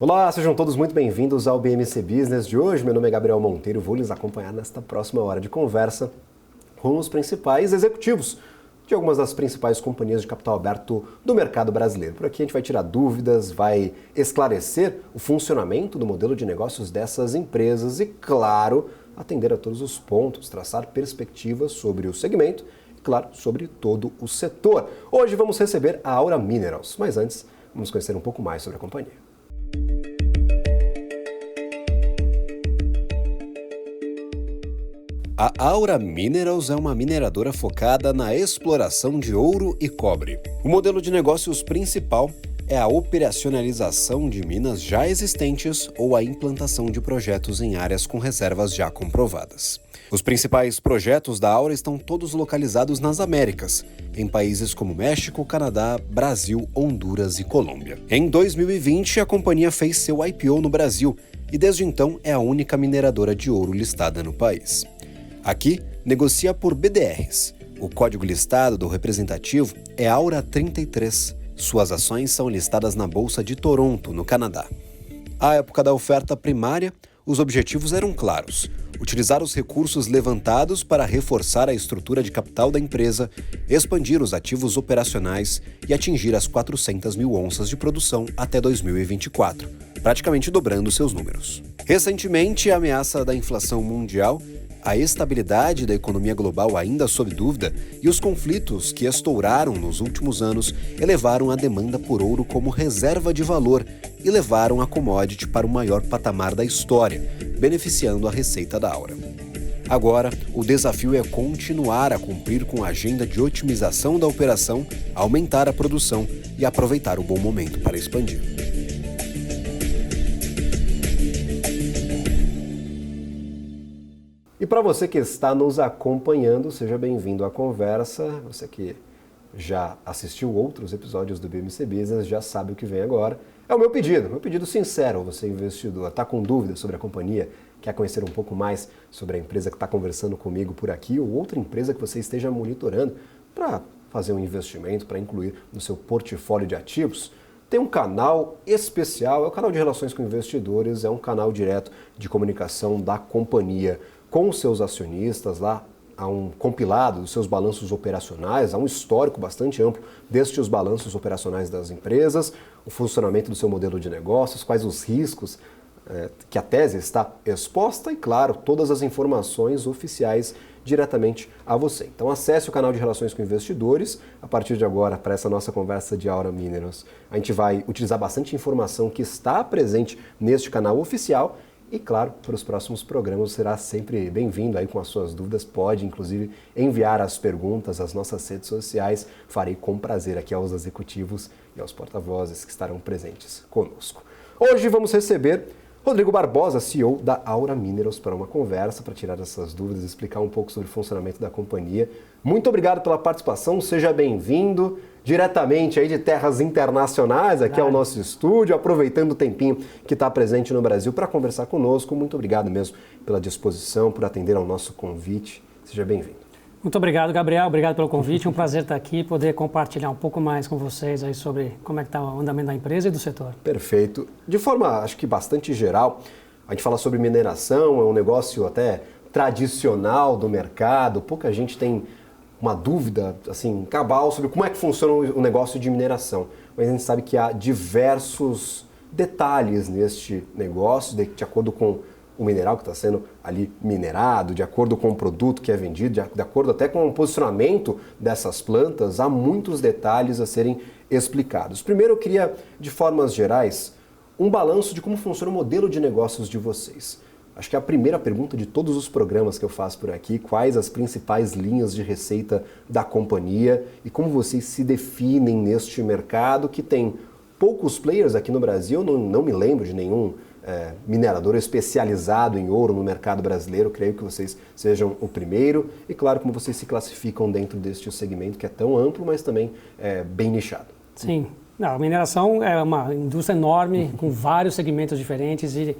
Olá, sejam todos muito bem-vindos ao BMC Business de hoje. Meu nome é Gabriel Monteiro, vou lhes acompanhar nesta próxima hora de conversa com os principais executivos de algumas das principais companhias de capital aberto do mercado brasileiro. Por aqui a gente vai tirar dúvidas, vai esclarecer o funcionamento do modelo de negócios dessas empresas e, claro, atender a todos os pontos, traçar perspectivas sobre o segmento e, claro, sobre todo o setor. Hoje vamos receber a Aura Minerals, mas antes vamos conhecer um pouco mais sobre a companhia. A Aura Minerals é uma mineradora focada na exploração de ouro e cobre. O modelo de negócios principal é a operacionalização de minas já existentes ou a implantação de projetos em áreas com reservas já comprovadas. Os principais projetos da Aura estão todos localizados nas Américas, em países como México, Canadá, Brasil, Honduras e Colômbia. Em 2020, a companhia fez seu IPO no Brasil e desde então é a única mineradora de ouro listada no país. Aqui, negocia por BDRs. O código listado do representativo é Aura 33. Suas ações são listadas na Bolsa de Toronto, no Canadá. À época da oferta primária, os objetivos eram claros: utilizar os recursos levantados para reforçar a estrutura de capital da empresa, expandir os ativos operacionais e atingir as 400 mil onças de produção até 2024, praticamente dobrando seus números. Recentemente, a ameaça da inflação mundial, a estabilidade da economia global ainda sob dúvida e os conflitos que estouraram nos últimos anos elevaram a demanda por ouro como reserva de valor e levaram a commodity para o maior patamar da história, beneficiando a receita da Aura. Agora, o desafio é continuar a cumprir com a agenda de otimização da operação, aumentar a produção e aproveitar o bom momento para expandir. E para você que está nos acompanhando, seja bem-vindo à conversa. Você que já assistiu outros episódios do BMC Business já sabe o que vem agora. É o meu pedido sincero. Você, investidor, está com dúvidas sobre a companhia, quer conhecer um pouco mais sobre a empresa que está conversando comigo por aqui ou outra empresa que você esteja monitorando para fazer um investimento, para incluir no seu portfólio de ativos? Tem um canal especial, é o canal de Relações com Investidores, é um canal direto de comunicação da companhia com os seus acionistas. Lá há um compilado dos seus balanços operacionais, há um histórico bastante amplo destes balanços operacionais das empresas, o funcionamento do seu modelo de negócios, quais os riscos que a tese está exposta e, claro, todas as informações oficiais diretamente a você. Então acesse o canal de Relações com Investidores. A partir de agora, para essa nossa conversa de Aura Minerals, a gente vai utilizar bastante informação que está presente neste canal oficial. E, claro, para os próximos programas será sempre bem-vindo aí com as suas dúvidas. Pode, inclusive, enviar as perguntas às nossas redes sociais. Farei com prazer aqui aos executivos e aos porta-vozes que estarão presentes conosco. Hoje vamos receber Rodrigo Barbosa, CEO da Aura Minerals, para uma conversa, para tirar essas dúvidas e explicar um pouco sobre o funcionamento da companhia. Muito obrigado pela participação, seja bem-vindo diretamente aí de terras internacionais aqui ao nosso estúdio, aproveitando o tempinho que está presente no Brasil para conversar conosco. Muito obrigado mesmo pela disposição, por atender ao nosso convite. Seja bem-vindo. Muito obrigado, Gabriel. Obrigado pelo convite. É um prazer estar aqui e poder compartilhar um pouco mais com vocês aí sobre como é que está o andamento da empresa e do setor. Perfeito. De forma, acho que bastante geral, a gente fala sobre mineração, é um negócio até tradicional do mercado. Pouca gente tem uma dúvida assim, cabal sobre como é que funciona o negócio de mineração. Mas a gente sabe que há diversos detalhes neste negócio, de acordo com o mineral que está sendo ali minerado, de acordo com o produto que é vendido, de acordo até com o posicionamento dessas plantas, há muitos detalhes a serem explicados. Primeiro, eu queria, de formas gerais, um balanço de como funciona o modelo de negócios de vocês. Acho que é a primeira pergunta de todos os programas que eu faço por aqui: quais as principais linhas de receita da companhia e como vocês se definem neste mercado que tem poucos players aqui no Brasil. Não me lembro de nenhum minerador especializado em ouro no mercado brasileiro. Creio que vocês sejam o primeiro e, claro, como vocês se classificam dentro deste segmento que é tão amplo, mas também bem nichado. Sim, a mineração é uma indústria enorme com vários segmentos diferentes e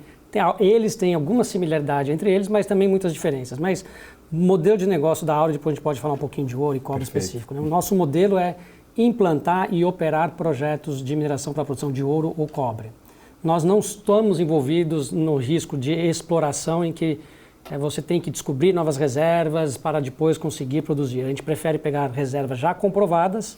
eles têm alguma similaridade entre eles, mas também muitas diferenças. Mas o modelo de negócio da Aura, depois a gente pode falar um pouquinho de ouro e cobre específico, né? O nosso modelo é implantar e operar projetos de mineração para a produção de ouro ou cobre. Nós não estamos envolvidos no risco de exploração em que você tem que descobrir novas reservas para depois conseguir produzir. A gente prefere pegar reservas já comprovadas,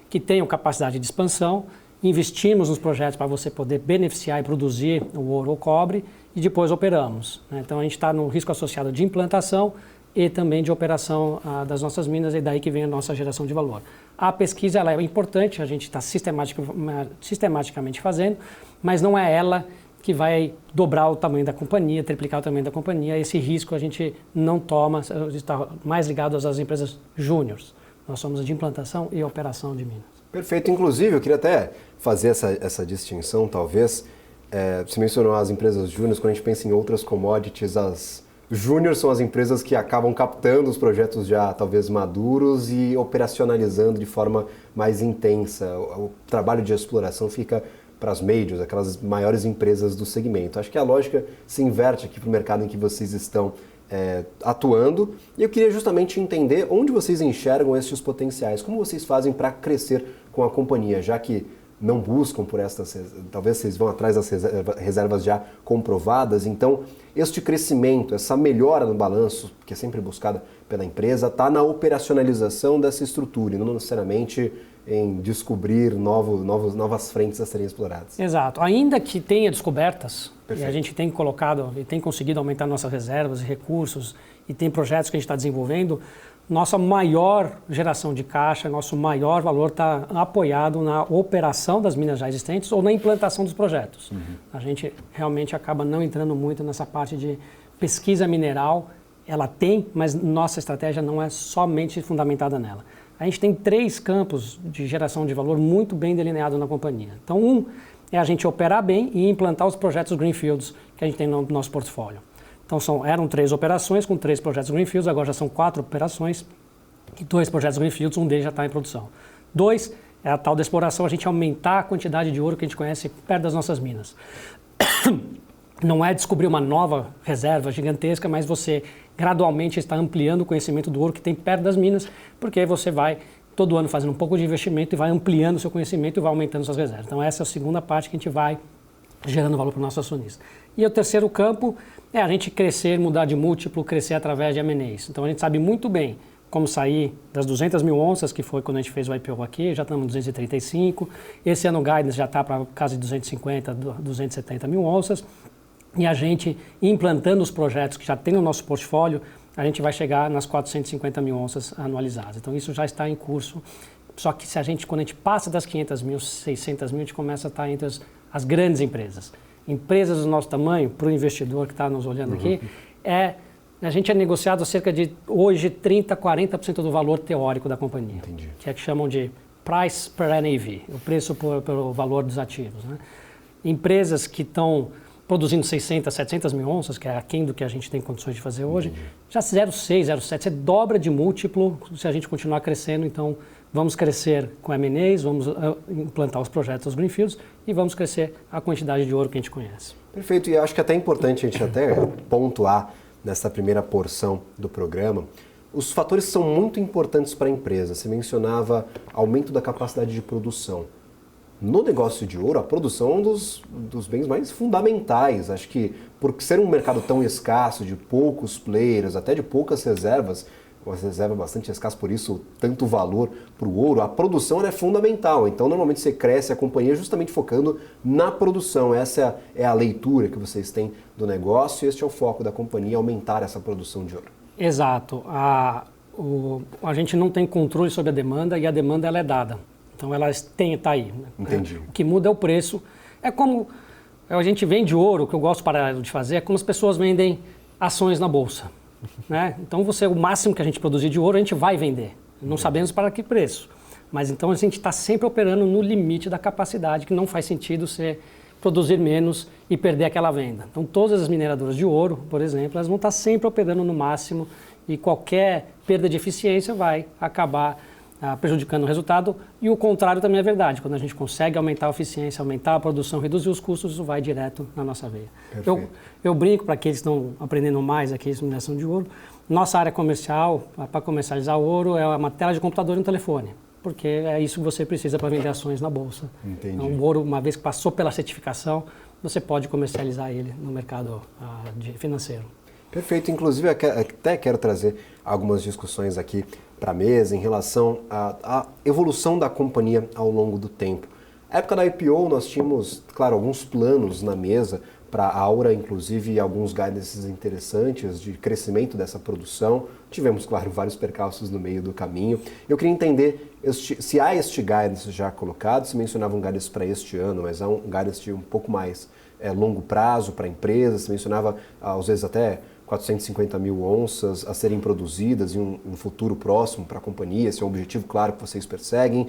que tenham capacidade de expansão, investimos nos projetos para você poder beneficiar e produzir o ouro ou cobre e depois operamos. Então a gente está no risco associado de implantação e também de operação das nossas minas, e daí que vem a nossa geração de valor. A pesquisa ela é importante, a gente está sistematicamente fazendo, mas não é ela que vai dobrar o tamanho da companhia, triplicar o tamanho da companhia. Esse risco a gente não toma, está mais ligado às empresas júniores. Nós somos de implantação e operação de minas. Perfeito. Inclusive, eu queria até fazer essa distinção, talvez. Você mencionou as empresas júniores, quando a gente pensa em outras commodities, as júnior são as empresas que acabam captando os projetos já talvez maduros e operacionalizando de forma mais intensa. O trabalho de exploração fica para as majors, aquelas maiores empresas do segmento. Acho que a lógica se inverte aqui para o mercado em que vocês estão atuando, e eu queria justamente entender onde vocês enxergam esses potenciais, como vocês fazem para crescer com a companhia, já que não buscam por estas, talvez vocês vão atrás das reservas já comprovadas. Então, este crescimento, essa melhora no balanço, que é sempre buscada pela empresa, está na operacionalização dessa estrutura, e não necessariamente em descobrir novas frentes a serem exploradas. Exato. Ainda que tenha descobertas, Perfeito. E a gente tem colocado e tem conseguido aumentar nossas reservas e recursos, e tem projetos que a gente está desenvolvendo, nossa maior geração de caixa, nosso maior valor está apoiado na operação das minas já existentes ou na implantação dos projetos. A gente realmente acaba não entrando muito nessa parte de pesquisa mineral. Ela tem, mas nossa estratégia não é somente fundamentada nela. A gente tem 3 campos de geração de valor muito bem delineados na companhia. Então, um é a gente operar bem e implantar os projetos Greenfields que a gente tem no nosso portfólio. Então, eram 3 operações com 3 projetos Greenfields, agora já são 4 operações e 2 projetos Greenfields, um deles já está em produção. 2 é a tal da exploração, a gente aumentar a quantidade de ouro que a gente conhece perto das nossas minas. Não é descobrir uma nova reserva gigantesca, mas você gradualmente está ampliando o conhecimento do ouro que tem perto das minas, porque aí você vai todo ano fazendo um pouco de investimento e vai ampliando o seu conhecimento e vai aumentando suas reservas. Então essa é a segunda parte que a gente vai gerando valor para o nosso acionista. E o terceiro campo é a gente crescer, mudar de múltiplo, crescer através de M&As. Então a gente sabe muito bem como sair das 200 mil onças, que foi quando a gente fez o IPO aqui, já estamos em 235. Esse ano o guidance já está para casa de 250, 270 mil onças. E a gente, implantando os projetos que já tem no nosso portfólio, a gente vai chegar nas 450 mil onças anualizadas. Então isso já está em curso. Só que quando a gente passa das 500 mil, 600 mil, a gente começa a estar entre as grandes empresas. Empresas do nosso tamanho, para o investidor que está nos olhando aqui, a gente é negociado cerca de, hoje, 30%, 40% do valor teórico da companhia. Entendi. Que é que chamam de price per NAV, o preço pelo valor dos ativos. Né? Empresas que estão produzindo 600, 700 mil onças, que é aquém do que a gente tem condições de fazer hoje, já 0,6, 0,7, você dobra de múltiplo se a gente continuar crescendo. Então, vamos crescer com M&As, vamos implantar os projetos dos Greenfields e vamos crescer a quantidade de ouro que a gente conhece. Perfeito, e acho que é até importante a gente até pontuar nessa primeira porção do programa. Os fatores são muito importantes para a empresa. Você mencionava aumento da capacidade de produção. No negócio de ouro, a produção é um dos bens mais fundamentais. Acho que por ser um mercado tão escasso, de poucos players, até de poucas reservas, uma reserva bastante escassa, por isso tanto valor para o ouro, a produção é fundamental. Então, normalmente você cresce a companhia justamente focando na produção. Essa é a leitura que vocês têm do negócio e este é o foco da companhia, aumentar essa produção de ouro. Exato. A gente não tem controle sobre a demanda e a demanda ela é dada. Então, ela está aí. Entendi. O que muda é o preço. É como a gente vende ouro, o que eu gosto de fazer, é como as pessoas vendem ações na bolsa. Né? Então, o máximo que a gente produzir de ouro, a gente vai vender. Não sabemos para que preço. Mas então a gente está sempre operando no limite da capacidade, que não faz sentido você produzir menos e perder aquela venda. Então, todas as mineradoras de ouro, por exemplo, elas vão estar sempre operando no máximo e qualquer perda de eficiência vai acabar prejudicando o resultado, e o contrário também é verdade. Quando a gente consegue aumentar a eficiência, aumentar a produção, reduzir os custos, isso vai direto na nossa veia. Eu brinco para aqueles que estão aprendendo mais aqui sobre mineração de ouro. Nossa área comercial, para comercializar o ouro, é uma tela de computador e um telefone, porque é isso que você precisa para vender ações na bolsa. Entendi. Então, o ouro, uma vez que passou pela certificação, você pode comercializar ele no mercado financeiro. Perfeito. Inclusive, até quero trazer algumas discussões aqui para a mesa em relação à evolução da companhia ao longo do tempo. Na época da IPO, nós tínhamos, claro, alguns planos na mesa para a Aura, inclusive alguns guidances interessantes de crescimento dessa produção. Tivemos, claro, vários percalços no meio do caminho. Eu queria entender se há este guidance já colocado, se mencionava um guidance para este ano, mas há um guidance um pouco mais longo prazo para a empresa, se mencionava, às vezes, até 450 mil onças a serem produzidas em um futuro próximo para a companhia, esse é um objetivo claro que vocês perseguem.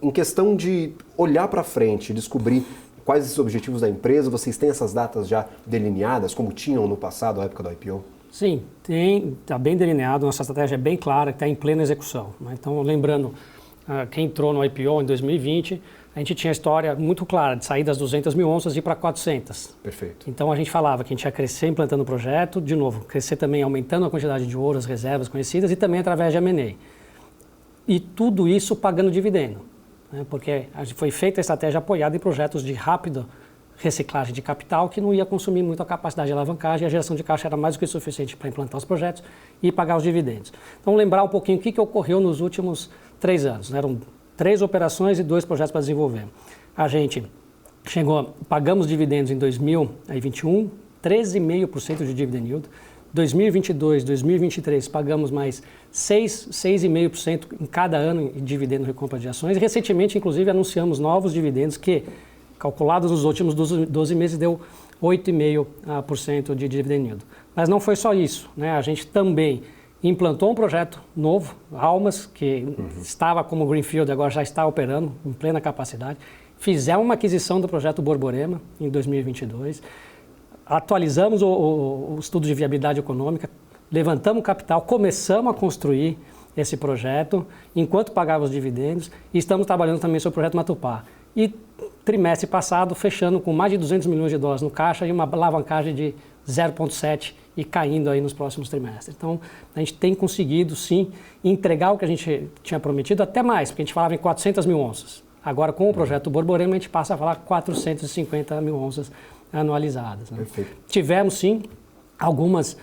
Em questão de olhar para frente, descobrir quais esses objetivos da empresa, vocês têm essas datas já delineadas, como tinham no passado, à época do IPO? Sim, está bem delineado, nossa estratégia é bem clara, está em plena execução. Então, lembrando, quem entrou no IPO em 2020, a gente tinha a história muito clara de sair das 200 mil onças e ir para 400. Perfeito. Então, a gente falava que a gente ia crescer implantando o projeto, de novo, crescer também aumentando a quantidade de ouro, as reservas conhecidas e também através de M&A. E tudo isso pagando dividendo, né? Porque foi feita a estratégia apoiada em projetos de rápida reciclagem de capital que não ia consumir muito a capacidade de alavancagem e a geração de caixa era mais do que suficiente para implantar os projetos e pagar os dividendos. Então, lembrar um pouquinho o que ocorreu nos últimos 3 anos. Eram 3 operações e 2 projetos para desenvolver. A gente pagamos dividendos em 2021, 13,5% de dividend yield. 2022, 2023, pagamos mais 6,5% em cada ano em dividendo recompra de ações. E recentemente, inclusive, anunciamos novos dividendos que, calculados nos últimos 12 meses, deu 8,5% de dividend yield. Mas não foi só isso, né? A gente também implantou um projeto novo, Almas, que estava como Greenfield, agora já está operando em plena capacidade. Fizemos uma aquisição do projeto Borborema em 2022, atualizamos o estudo de viabilidade econômica, levantamos capital, começamos a construir esse projeto, enquanto pagávamos os dividendos, e estamos trabalhando também sobre o projeto Matupá. E trimestre passado, fechando com mais de 200 milhões de dólares no caixa e uma alavancagem de 0,7 e caindo aí nos próximos trimestres. Então, a gente tem conseguido, sim, entregar o que a gente tinha prometido, até mais, porque a gente falava em 400 mil onças. Agora, com o projeto Borborema, a gente passa a falar 450 mil onças anualizadas, né? Perfeito. Tivemos, sim, algumas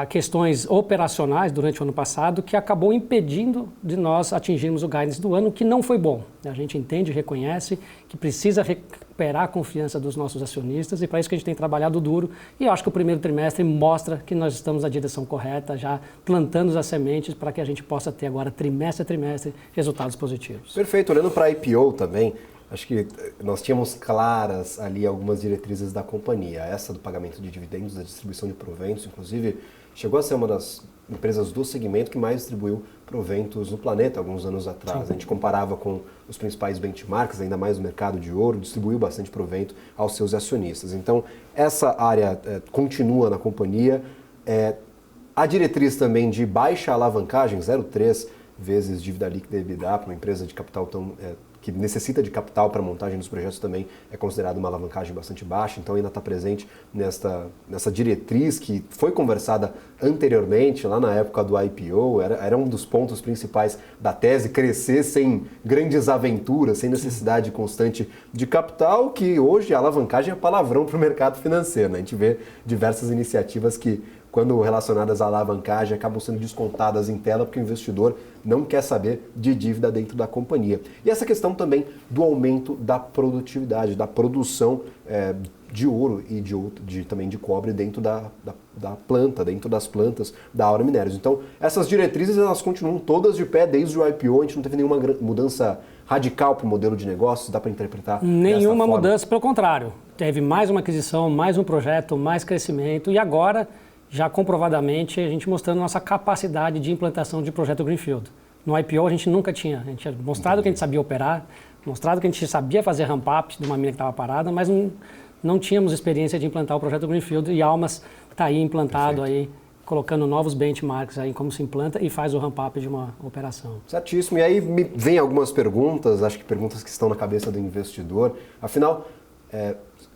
questões operacionais durante o ano passado que acabou impedindo de nós atingirmos o guidance do ano, que não foi bom. A gente entende e reconhece que precisa recuperar a confiança dos nossos acionistas e para isso que a gente tem trabalhado duro e eu acho que o primeiro trimestre mostra que nós estamos na direção correta, já plantando as sementes para que a gente possa ter agora trimestre a trimestre resultados positivos. Perfeito. Olhando para a IPO também, acho que nós tínhamos claras ali algumas diretrizes da companhia. Essa do pagamento de dividendos, da distribuição de proventos, inclusive, chegou a ser uma das empresas do segmento que mais distribuiu proventos no planeta alguns anos atrás. Sim. A gente comparava com os principais benchmarks, ainda mais no mercado de ouro, distribuiu bastante provento aos seus acionistas. Então, essa área continua na companhia. A diretriz também de baixa alavancagem, 0,3 vezes dívida líquida EBITDA para uma empresa de capital tão... que necessita de capital para a montagem dos projetos também é considerado uma alavancagem bastante baixa, então ainda está presente nessa diretriz que foi conversada anteriormente, lá na época do IPO, era um dos pontos principais da tese, crescer sem grandes aventuras, sem necessidade constante de capital, que hoje a alavancagem é palavrão para o mercado financeiro, né? A gente vê diversas iniciativas que, quando relacionadas à alavancagem, acabam sendo descontadas em tela porque o investidor não quer saber de dívida dentro da companhia. E essa questão também do aumento da produtividade, da produção de ouro e também de cobre dentro da planta, dentro das plantas da Aura Minérios. Então, essas diretrizes elas continuam todas de pé desde o IPO, a gente não teve nenhuma mudança radical para o modelo de negócios, dá para interpretar nenhuma mudança, pelo contrário. Teve mais uma aquisição, mais um projeto, mais crescimento e agora... já comprovadamente, a gente mostrando nossa capacidade de implantação de projeto Greenfield. No IPO a gente nunca tinha, a gente tinha mostrado que a gente sabia operar, mostrado que a gente sabia fazer ramp-up de uma mina que estava parada, mas não tínhamos experiência de implantar o projeto Greenfield e Almas está aí implantado, aí, colocando novos benchmarks aí em como se implanta e faz o ramp-up de uma operação. Certíssimo, e aí me vem algumas perguntas, acho que perguntas que estão na cabeça do investidor, afinal...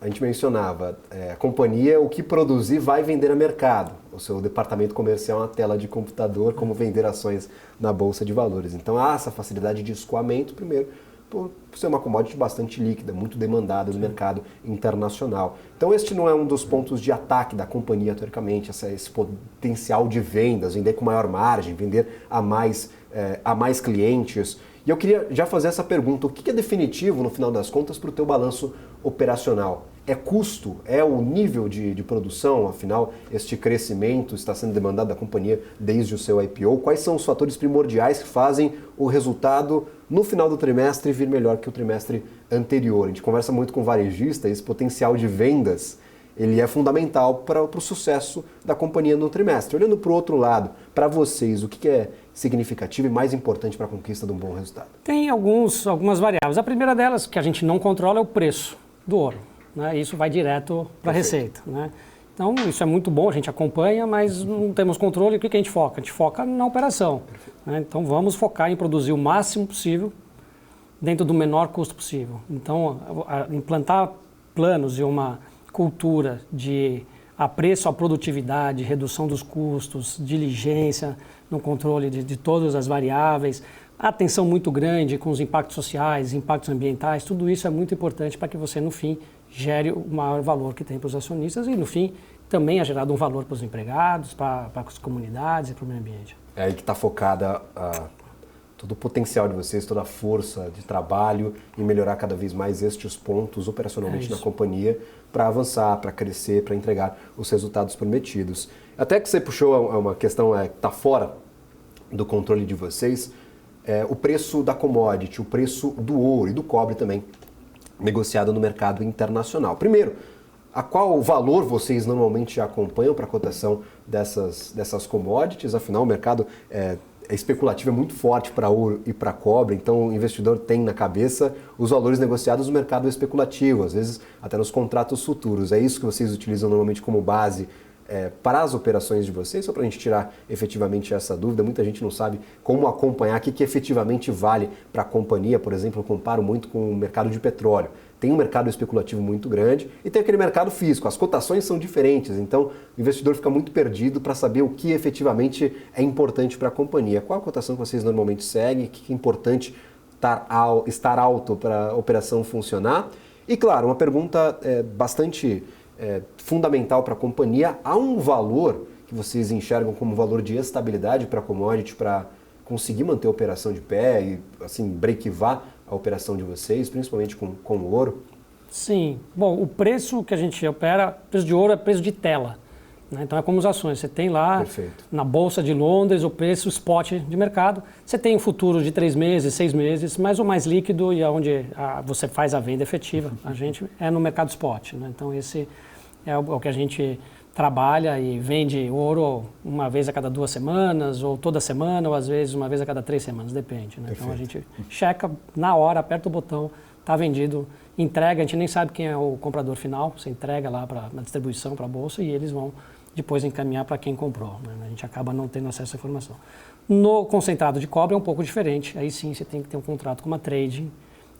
a gente mencionava, a companhia, o que produzir vai vender a mercado. O seu departamento comercial é uma tela de computador, como vender ações na Bolsa de Valores. Então há essa facilidade de escoamento, primeiro, por ser uma commodity bastante líquida, muito demandada no mercado internacional. Então este não é um dos pontos de ataque da companhia, teoricamente, esse potencial de vendas, vender com maior margem, vender a mais clientes. E eu queria já fazer essa pergunta, o que é definitivo, no final das contas, para o teu balanço operacional? É custo? É o nível de produção? Afinal, este crescimento está sendo demandado da companhia desde o seu IPO. Quais são os fatores primordiais que fazem o resultado no final do trimestre vir melhor que o trimestre anterior? A gente conversa muito com varejista, esse potencial de vendas ele é fundamental para o sucesso da companhia no trimestre. Olhando para o outro lado, para vocês, o que é significativo e mais importante para a conquista de um bom resultado? Tem algumas variáveis. A primeira delas, que a gente não controla, é o preço do ouro. Né? Isso vai direto para a receita. Né? Então, isso é muito bom, a gente acompanha, mas não temos controle. O que a gente foca? A gente foca na operação. Né? Então, vamos focar em produzir o máximo possível dentro do menor custo possível. Então, implantar planos e uma cultura de apreço à produtividade, redução dos custos, diligência no controle de todas as variáveis, atenção muito grande com os impactos sociais, impactos ambientais, tudo isso é muito importante para que você, no fim, gere o maior valor que tem para os acionistas e, no fim, também é gerado um valor para os empregados, para as comunidades e para o meio ambiente. É aí que está focada todo o potencial de vocês, toda a força de trabalho em melhorar cada vez mais estes pontos operacionalmente na companhia para avançar, para crescer, para entregar os resultados prometidos. Até que você puxou uma questão que está fora do controle de vocês, o preço da commodity, o preço do ouro e do cobre também, negociado no mercado internacional. Primeiro, a qual valor vocês normalmente acompanham para a cotação dessas commodities? Afinal, o mercado especulativo é muito forte para ouro e para cobre, então o investidor tem na cabeça os valores negociados no mercado especulativo, às vezes até nos contratos futuros. É isso que vocês utilizam normalmente como base para as operações de vocês, só para a gente tirar efetivamente essa dúvida? Muita gente não sabe como acompanhar o que efetivamente vale para a companhia. Por exemplo, eu comparo muito com o mercado de petróleo. Tem um mercado especulativo muito grande e tem aquele mercado físico. As cotações são diferentes, então o investidor fica muito perdido para saber o que efetivamente é importante para a companhia. Qual a cotação que vocês normalmente seguem? O que é importante estar alto para a operação funcionar? E claro, uma pergunta bastante fundamental para a companhia: há um valor que vocês enxergam como valor de estabilidade para a commodity para conseguir manter a operação de pé e assim breakivar a operação de vocês, principalmente com o ouro? Sim. Bom, o preço que a gente opera, preço de ouro é preço de tela. Né? Então é como as ações. Você tem lá na Bolsa de Londres o preço spot de mercado. Você tem o futuro de 3 meses, 6 meses, mas o mais líquido e onde você faz a venda efetiva. A gente é no mercado spot. Né? Então esse é o que a gente trabalha e vende ouro uma vez a cada 2 semanas, ou toda semana, ou às vezes uma vez a cada 3 semanas, depende. Né? Então a gente checa na hora, aperta o botão, está vendido, entrega, a gente nem sabe quem é o comprador final, você entrega lá na distribuição, para a bolsa, e eles vão depois encaminhar para quem comprou. Né? A gente acaba não tendo acesso à informação. No concentrado de cobre é um pouco diferente, aí sim você tem que ter um contrato com uma trading,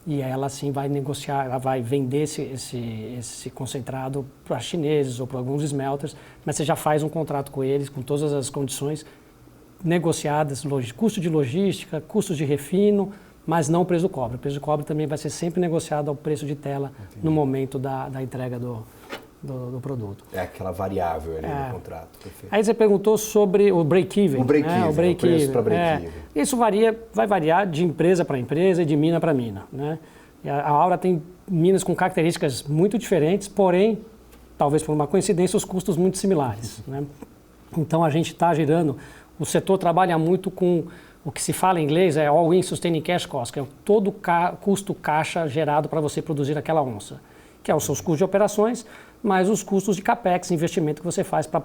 e ela sim vai negociar, ela vai vender esse concentrado para chineses ou para alguns smelters, mas você já faz um contrato com eles, com todas as condições negociadas, custo de logística, custos de refino, mas não o preço do cobre. O preço do cobre também vai ser sempre negociado ao preço de tela no momento da entrega do produto. É aquela variável ali no contrato. Perfeito. Aí você perguntou sobre o break-even. O preço para break-even. Isso vai variar de empresa para empresa e de mina para mina. Né? A Aura tem minas com características muito diferentes, porém, talvez por uma coincidência, os custos muito similares. Né? Então a gente está girando, o setor trabalha muito com o que se fala em inglês é All-in Sustaining Cash Cost, que é todo custo caixa gerado para você produzir aquela onça, que é os seus custos de operações, mais os custos de capex, investimento que você faz para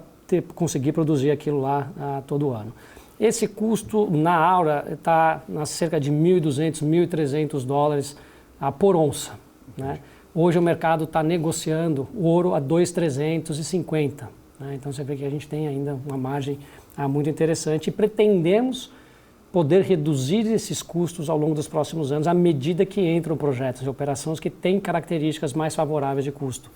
conseguir produzir aquilo lá todo ano. Esse custo na Aura está na cerca de $1.200, $1.300 por onça. Né? Hoje o mercado está negociando ouro a $2.350. Né? Então você vê que a gente tem ainda uma margem muito interessante e pretendemos poder reduzir esses custos ao longo dos próximos anos à medida que entram projetos de operações que têm características mais favoráveis de custo,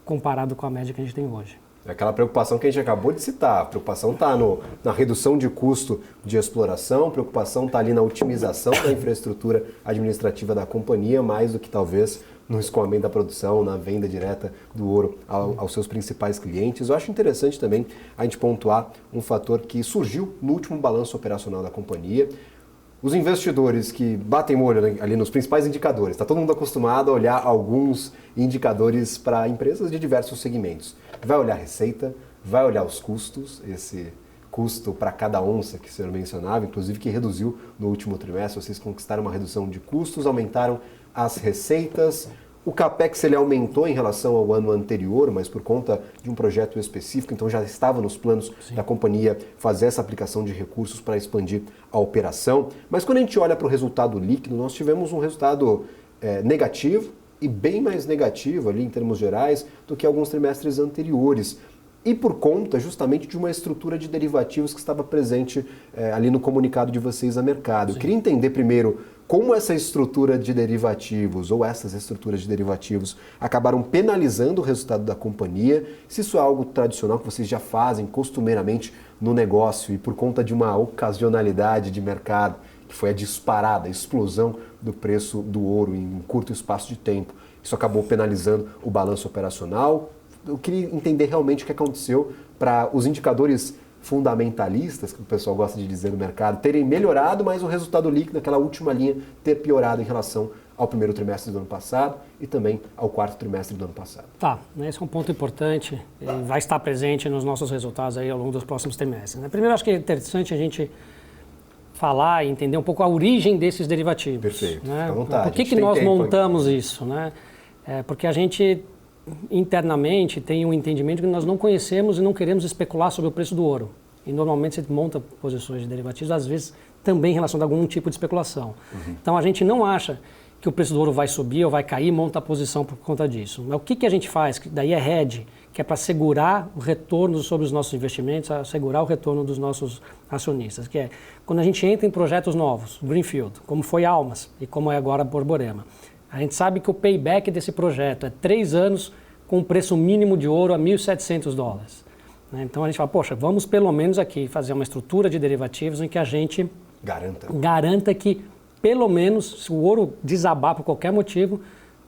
comparado com a média que a gente tem hoje. É aquela preocupação que a gente acabou de citar. A preocupação está na redução de custo de exploração, a preocupação está ali na otimização da infraestrutura administrativa da companhia, mais do que talvez no escoamento da produção, na venda direta do ouro aos seus principais clientes. Eu acho interessante também a gente pontuar um fator que surgiu no último balanço operacional da companhia. Os investidores que batem o olho ali nos principais indicadores, está todo mundo acostumado a olhar alguns indicadores para empresas de diversos segmentos. Vai olhar a receita, vai olhar os custos, esse custo para cada onça que o senhor mencionava, inclusive que reduziu no último trimestre, vocês conquistaram uma redução de custos, aumentaram as receitas. O CAPEX ele aumentou em relação ao ano anterior, mas por conta de um projeto específico, então já estava nos planos da companhia fazer essa aplicação de recursos para expandir a operação. Mas quando a gente olha para o resultado líquido, nós tivemos um resultado negativo e bem mais negativo ali em termos gerais do que alguns trimestres anteriores. E por conta justamente de uma estrutura de derivativos que estava presente ali no comunicado de vocês a mercado. Eu queria entender primeiro como essa estrutura de derivativos ou essas estruturas de derivativos acabaram penalizando o resultado da companhia, se isso é algo tradicional que vocês já fazem costumeiramente no negócio e por conta de uma ocasionalidade de mercado, que foi a disparada, a explosão do preço do ouro em um curto espaço de tempo. Isso acabou penalizando o balanço operacional. Eu queria entender realmente o que aconteceu para os indicadores fundamentalistas, que o pessoal gosta de dizer no mercado, terem melhorado, mas o resultado líquido, aquela última linha, ter piorado em relação ao primeiro trimestre do ano passado e também ao quarto trimestre do ano passado. Tá, esse é um ponto importante e vai estar presente nos nossos resultados aí ao longo dos próximos trimestres. Primeiro, acho que é interessante a gente falar e entender um pouco a origem desses derivativos. Perfeito, fica à vontade. Por que nós montamos isso? Porque a gente internamente tem um entendimento que nós não conhecemos e não queremos especular sobre o preço do ouro. E normalmente você monta posições de derivativos, às vezes também relacionado a algum tipo de especulação. Então a gente não acha que o preço do ouro vai subir ou vai cair e monta a posição por conta disso. Mas o que a gente faz? Que daí é hedge, que é para segurar o retorno sobre os nossos investimentos, assegurar o retorno dos nossos acionistas, que é quando a gente entra em projetos novos, Greenfield, como foi Almas e como é agora Borborema. A gente sabe que o payback desse projeto é 3 anos com um preço mínimo de ouro a $1.700. Então a gente fala, poxa, vamos pelo menos aqui fazer uma estrutura de derivativos em que a gente garanta que pelo menos, se o ouro desabar por qualquer motivo,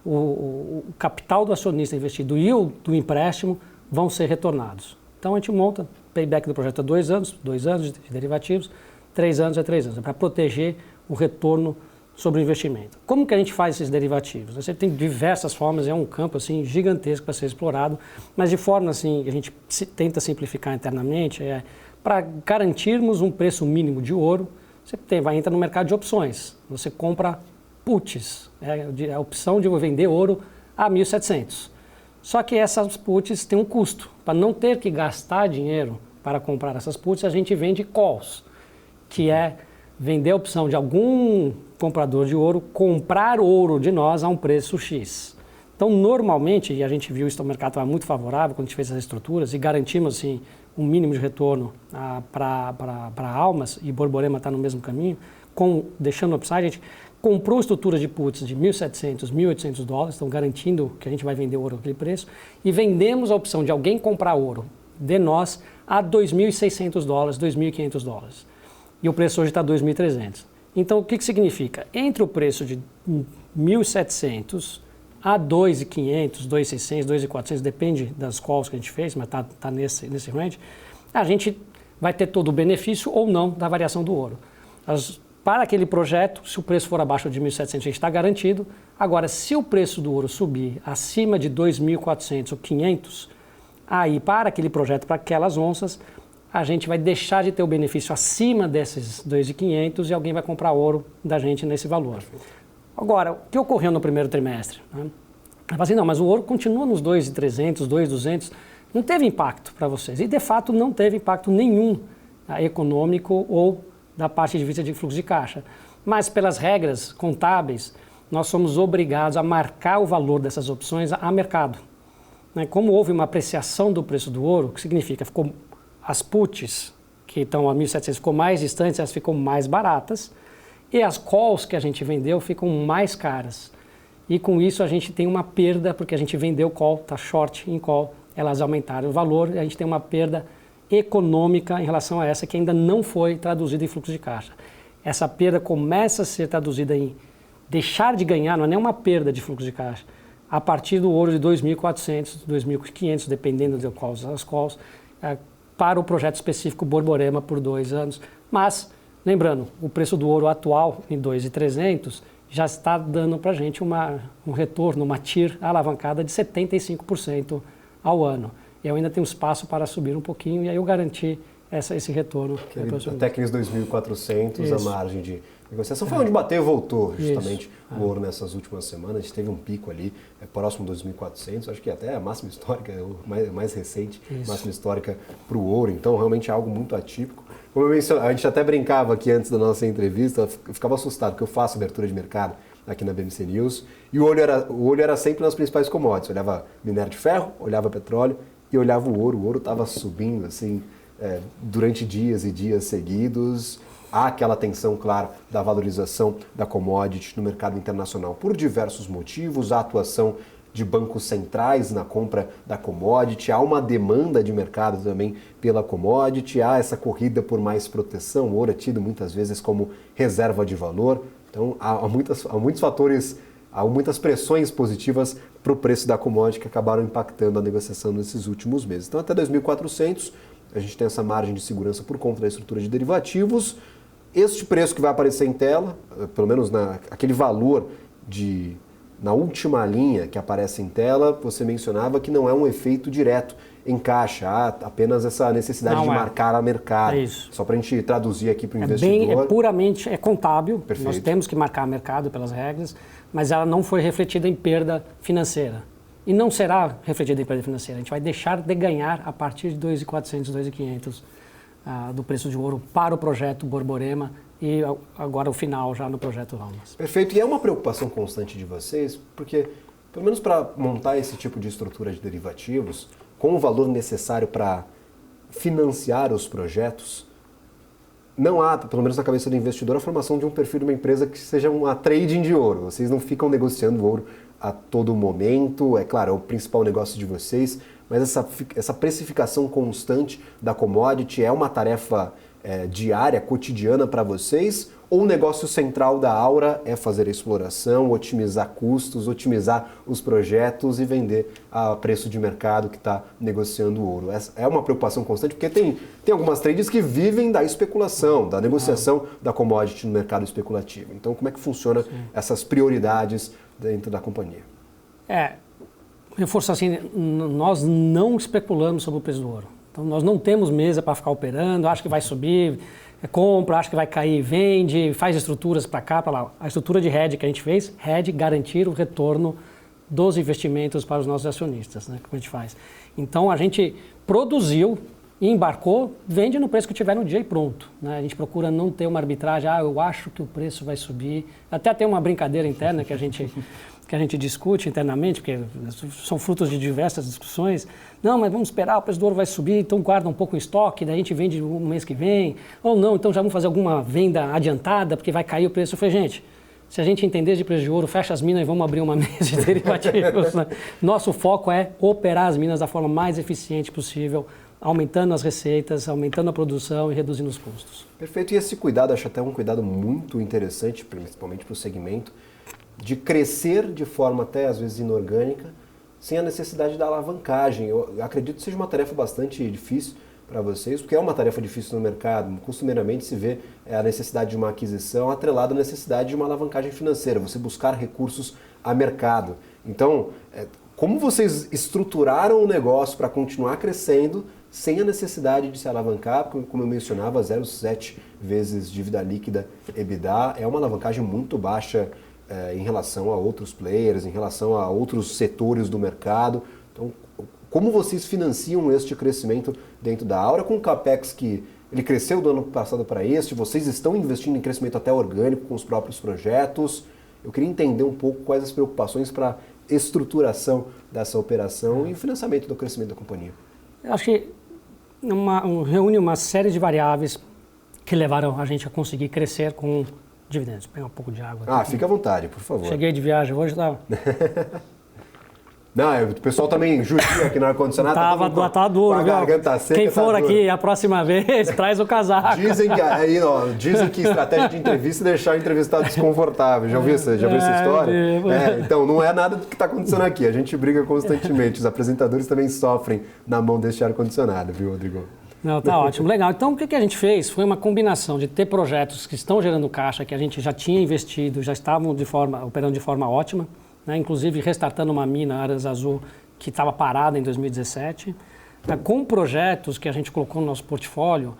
o capital do acionista investido e o do empréstimo vão ser retornados. Então a gente monta o payback do projeto a 2 anos, 2 anos de derivativos, 3 anos é 3 anos, para proteger o retorno sobre o investimento. Como que a gente faz esses derivativos? Você tem diversas formas, é um campo assim gigantesco para ser explorado, mas de forma assim, a gente tenta simplificar internamente, para garantirmos um preço mínimo de ouro, você vai entrar no mercado de opções. Você compra puts, a opção de vender ouro a 1.700. Só que essas puts têm um custo. Para não ter que gastar dinheiro para comprar essas puts, a gente vende calls, que é vender a opção de algum comprador de ouro comprar ouro de nós a um preço X. Então, normalmente, e a gente viu isso no mercado estava muito favorável quando a gente fez essas estruturas e garantimos assim, um mínimo de retorno para Almas, e Borborema está no mesmo caminho, deixando o upside, a gente comprou estruturas de puts de $1.700, $1.800, estão garantindo que a gente vai vender ouro àquele preço, e vendemos a opção de alguém comprar ouro de nós a $2.600, $2.500. E o preço hoje está $2.300. Então, o que significa? Entre o preço de 1.700 a 2.500, 2.600, 2.400, depende das calls que a gente fez, mas está nesse range, a gente vai ter todo o benefício ou não da variação do ouro. Para aquele projeto, se o preço for abaixo de 1.700, a gente está garantido. Agora, se o preço do ouro subir acima de 2.400 ou 500, aí para aquele projeto, para aquelas onças, a gente vai deixar de ter o benefício acima desses 2.500 e alguém vai comprar ouro da gente nesse valor. Agora, o que ocorreu no primeiro trimestre? Eu falei assim, não, mas o ouro continua nos 2.300, 2.200, não teve impacto para vocês. E, de fato, não teve impacto nenhum econômico ou da parte de vista de fluxo de caixa. Mas, pelas regras contábeis, nós somos obrigados a marcar o valor dessas opções a mercado. Como houve uma apreciação do preço do ouro, o que significa? Ficou as puts, que estão a 1.700, ficou mais distantes, elas ficam mais baratas, e as calls que a gente vendeu ficam mais caras. E com isso a gente tem uma perda, porque a gente vendeu call, está short em call, elas aumentaram o valor e a gente tem uma perda econômica em relação a essa que ainda não foi traduzida em fluxo de caixa. Essa perda começa a ser traduzida em deixar de ganhar, não é nem uma perda de fluxo de caixa, a partir do ouro de 2.400, 2.500, dependendo de quais as calls, para o projeto específico Borborema por 2 anos. Mas, lembrando, o preço do ouro atual, em 2.300, já está dando para a gente um retorno, uma TIR alavancada de 75% ao ano. Eu ainda tenho espaço para subir um pouquinho e aí eu garanti esse retorno. Até aqueles 2.400, a margem de negociação foi onde bateu e voltou, justamente, o ouro nessas últimas semanas. A gente teve um pico ali, próximo dos 2.400, acho que até a máxima histórica, mais recente, máxima histórica para o ouro. Então, realmente é algo muito atípico. Como eu mencionei, a gente até brincava aqui antes da nossa entrevista, eu ficava assustado, porque eu faço abertura de mercado aqui na BMC News, e o olho era sempre nas principais commodities. Eu olhava minério de ferro, olhava petróleo e olhava o ouro. O ouro estava subindo, assim, durante dias e dias seguidos. Há aquela tensão, claro, da valorização da commodity no mercado internacional por diversos motivos, a atuação de bancos centrais na compra da commodity, há uma demanda de mercado também pela commodity, há essa corrida por mais proteção, o ouro é tido muitas vezes como reserva de valor, então há muitos fatores, há muitas pressões positivas para o preço da commodity que acabaram impactando a negociação nesses últimos meses. Então até 2.400 a gente tem essa margem de segurança por conta da estrutura de derivativos. Este preço que vai aparecer em tela, pelo menos aquele valor na última linha que aparece em tela, você mencionava que não é um efeito direto em caixa, há apenas essa necessidade de marcar a mercado. É isso. Só para a gente traduzir aqui para o investidor. É puramente contábil, Perfeito. Nós temos que marcar a mercado pelas regras, mas ela não foi refletida em perda financeira. E não será refletida em perda financeira. A gente vai deixar de ganhar a partir de 2.400, 2.500 do preço de ouro para o projeto Borborema e agora o final já no projeto Almas. Perfeito. E é uma preocupação constante de vocês, porque, pelo menos para montar esse tipo de estrutura de derivativos, com o valor necessário para financiar os projetos, não há, pelo menos na cabeça do investidor, a formação de um perfil de uma empresa que seja uma trading de ouro. Vocês não ficam negociando ouro a todo momento, é claro, é o principal negócio de vocês, mas essa precificação constante da commodity é uma tarefa diária, cotidiana para vocês? Ou o negócio central da Aura é fazer a exploração, otimizar custos, otimizar os projetos e vender a preço de mercado que está negociando o ouro? Essa é uma preocupação constante, porque tem algumas trades que vivem da especulação, da negociação da commodity no mercado especulativo. Então, como é que funciona essas prioridades dentro da companhia? Reforço assim, nós não especulamos sobre o preço do ouro. Então, nós não temos mesa para ficar operando, acho que vai subir, compra, acho que vai cair, vende, faz estruturas para cá, para lá. A estrutura de hedge que a gente fez, garantir o retorno dos investimentos para os nossos acionistas, né, que a gente faz. Então, a gente produziu, embarcou, vende no preço que tiver no dia e pronto. Né? A gente procura não ter uma arbitragem, eu acho que o preço vai subir. Até tem uma brincadeira interna que a gente discute internamente, porque são frutos de diversas discussões. Não, mas vamos esperar, o preço do ouro vai subir, então guarda um pouco em estoque, daí a gente vende no mês que vem. Ou não, então já vamos fazer alguma venda adiantada, porque vai cair o preço. Eu falei, gente, se a gente entender de preço de ouro, fecha as minas e vamos abrir uma mesa de derivativos. Né? Nosso foco é operar as minas da forma mais eficiente possível, aumentando as receitas, aumentando a produção e reduzindo os custos. Perfeito. E esse cuidado, acho até um cuidado muito interessante, principalmente para o segmento, de crescer de forma até às vezes inorgânica, sem a necessidade da alavancagem. Eu acredito que seja uma tarefa bastante difícil para vocês, porque é uma tarefa difícil no mercado. Costumeiramente se vê a necessidade de uma aquisição atrelada à necessidade de uma alavancagem financeira, você buscar recursos a mercado. Então, como vocês estruturaram o negócio para continuar crescendo sem a necessidade de se alavancar, como eu mencionava, 0,7 vezes dívida líquida EBITDA, é uma alavancagem muito baixa em relação a outros players, em relação a outros setores do mercado. Então, como vocês financiam este crescimento dentro da Aura com o CAPEX que ele cresceu do ano passado para este? Vocês estão investindo em crescimento até orgânico com os próprios projetos? Eu queria entender um pouco quais as preocupações para a estruturação dessa operação e o financiamento do crescimento da companhia. Eu acho que reúne uma série de variáveis que levaram a gente a conseguir crescer com dividendos. Vou pegar um pouco de água aqui. Fica à vontade, por favor. Cheguei de viagem hoje, tá? Não, o pessoal também judia aqui no ar-condicionado. Tá duro, viu? Garganta seca. Quem for aqui a próxima vez, traz o casaco. Dizem que estratégia de entrevista é deixar o entrevistado desconfortável. Já ouviu essa história? Então, não é nada do que está acontecendo aqui. A gente briga constantemente. Os apresentadores também sofrem na mão deste ar-condicionado, viu, Rodrigo? Não, tá ótimo, legal. Então, o que a gente fez foi uma combinação de ter projetos que estão gerando caixa, que a gente já tinha investido, já estavam operando de forma ótima, né? Inclusive restartando uma mina, Aras Azul, que estava parada em 2017, com projetos que a gente colocou no nosso portfólio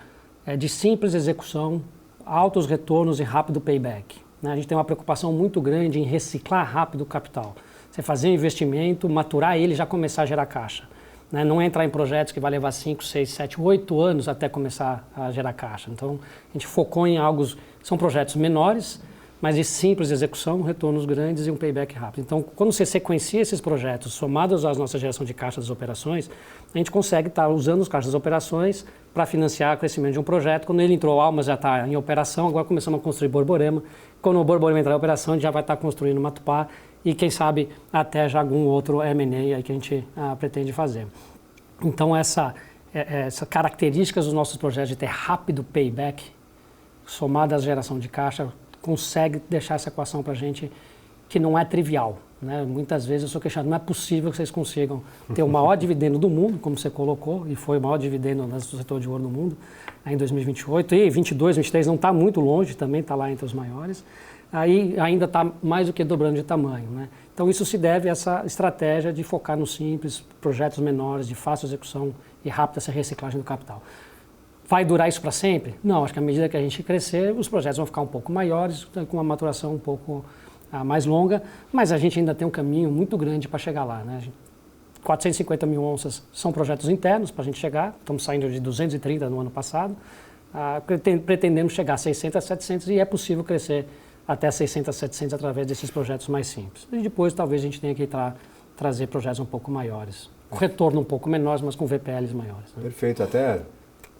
de simples execução, altos retornos e rápido payback, né? A gente tem uma preocupação muito grande em reciclar rápido o capital. Você fazer um investimento, maturar ele e já começar a gerar caixa. Né? Não entrar em projetos que vai levar 5, 6, 7, 8 anos até começar a gerar caixa. Então, a gente focou em são projetos menores, mas de simples execução, retornos grandes e um payback rápido. Então, quando você sequencia esses projetos, somados à nossa geração de caixa das operações, a gente consegue estar usando os caixas das operações para financiar o crescimento de um projeto. Quando ele entrou, Almas já está em operação, agora começamos a construir Borborema. Quando o Borborema entrar em operação, a gente já vai estar construindo Matupá e, quem sabe, até já algum outro M&A aí que a gente pretende fazer. Então, essas características dos nossos projetos de ter rápido payback, somada à geração de caixa, consegue deixar essa equação para a gente que não é trivial, né? Muitas vezes eu sou questionado, não é possível que vocês consigam ter o maior dividendo do mundo, como você colocou, e foi o maior dividendo do setor de ouro no mundo em 2028, e 22, 23 não está muito longe, também está lá entre os maiores, aí ainda está mais do que dobrando de tamanho, né? Então isso se deve a essa estratégia de focar no simples, projetos menores, de fácil execução e rápida essa reciclagem do capital. Vai durar isso para sempre? Não, acho que à medida que a gente crescer, os projetos vão ficar um pouco maiores, com uma maturação um pouco mais longa, mas a gente ainda tem um caminho muito grande para chegar lá, né? 450 mil onças são projetos internos para a gente chegar, estamos saindo de 230 no ano passado, pretendemos chegar a 600, 700 e é possível crescer até 600, 700 através desses projetos mais simples. E depois talvez a gente tenha que trazer projetos um pouco maiores, com retorno um pouco menores, mas com VPLs maiores, né? Perfeito, até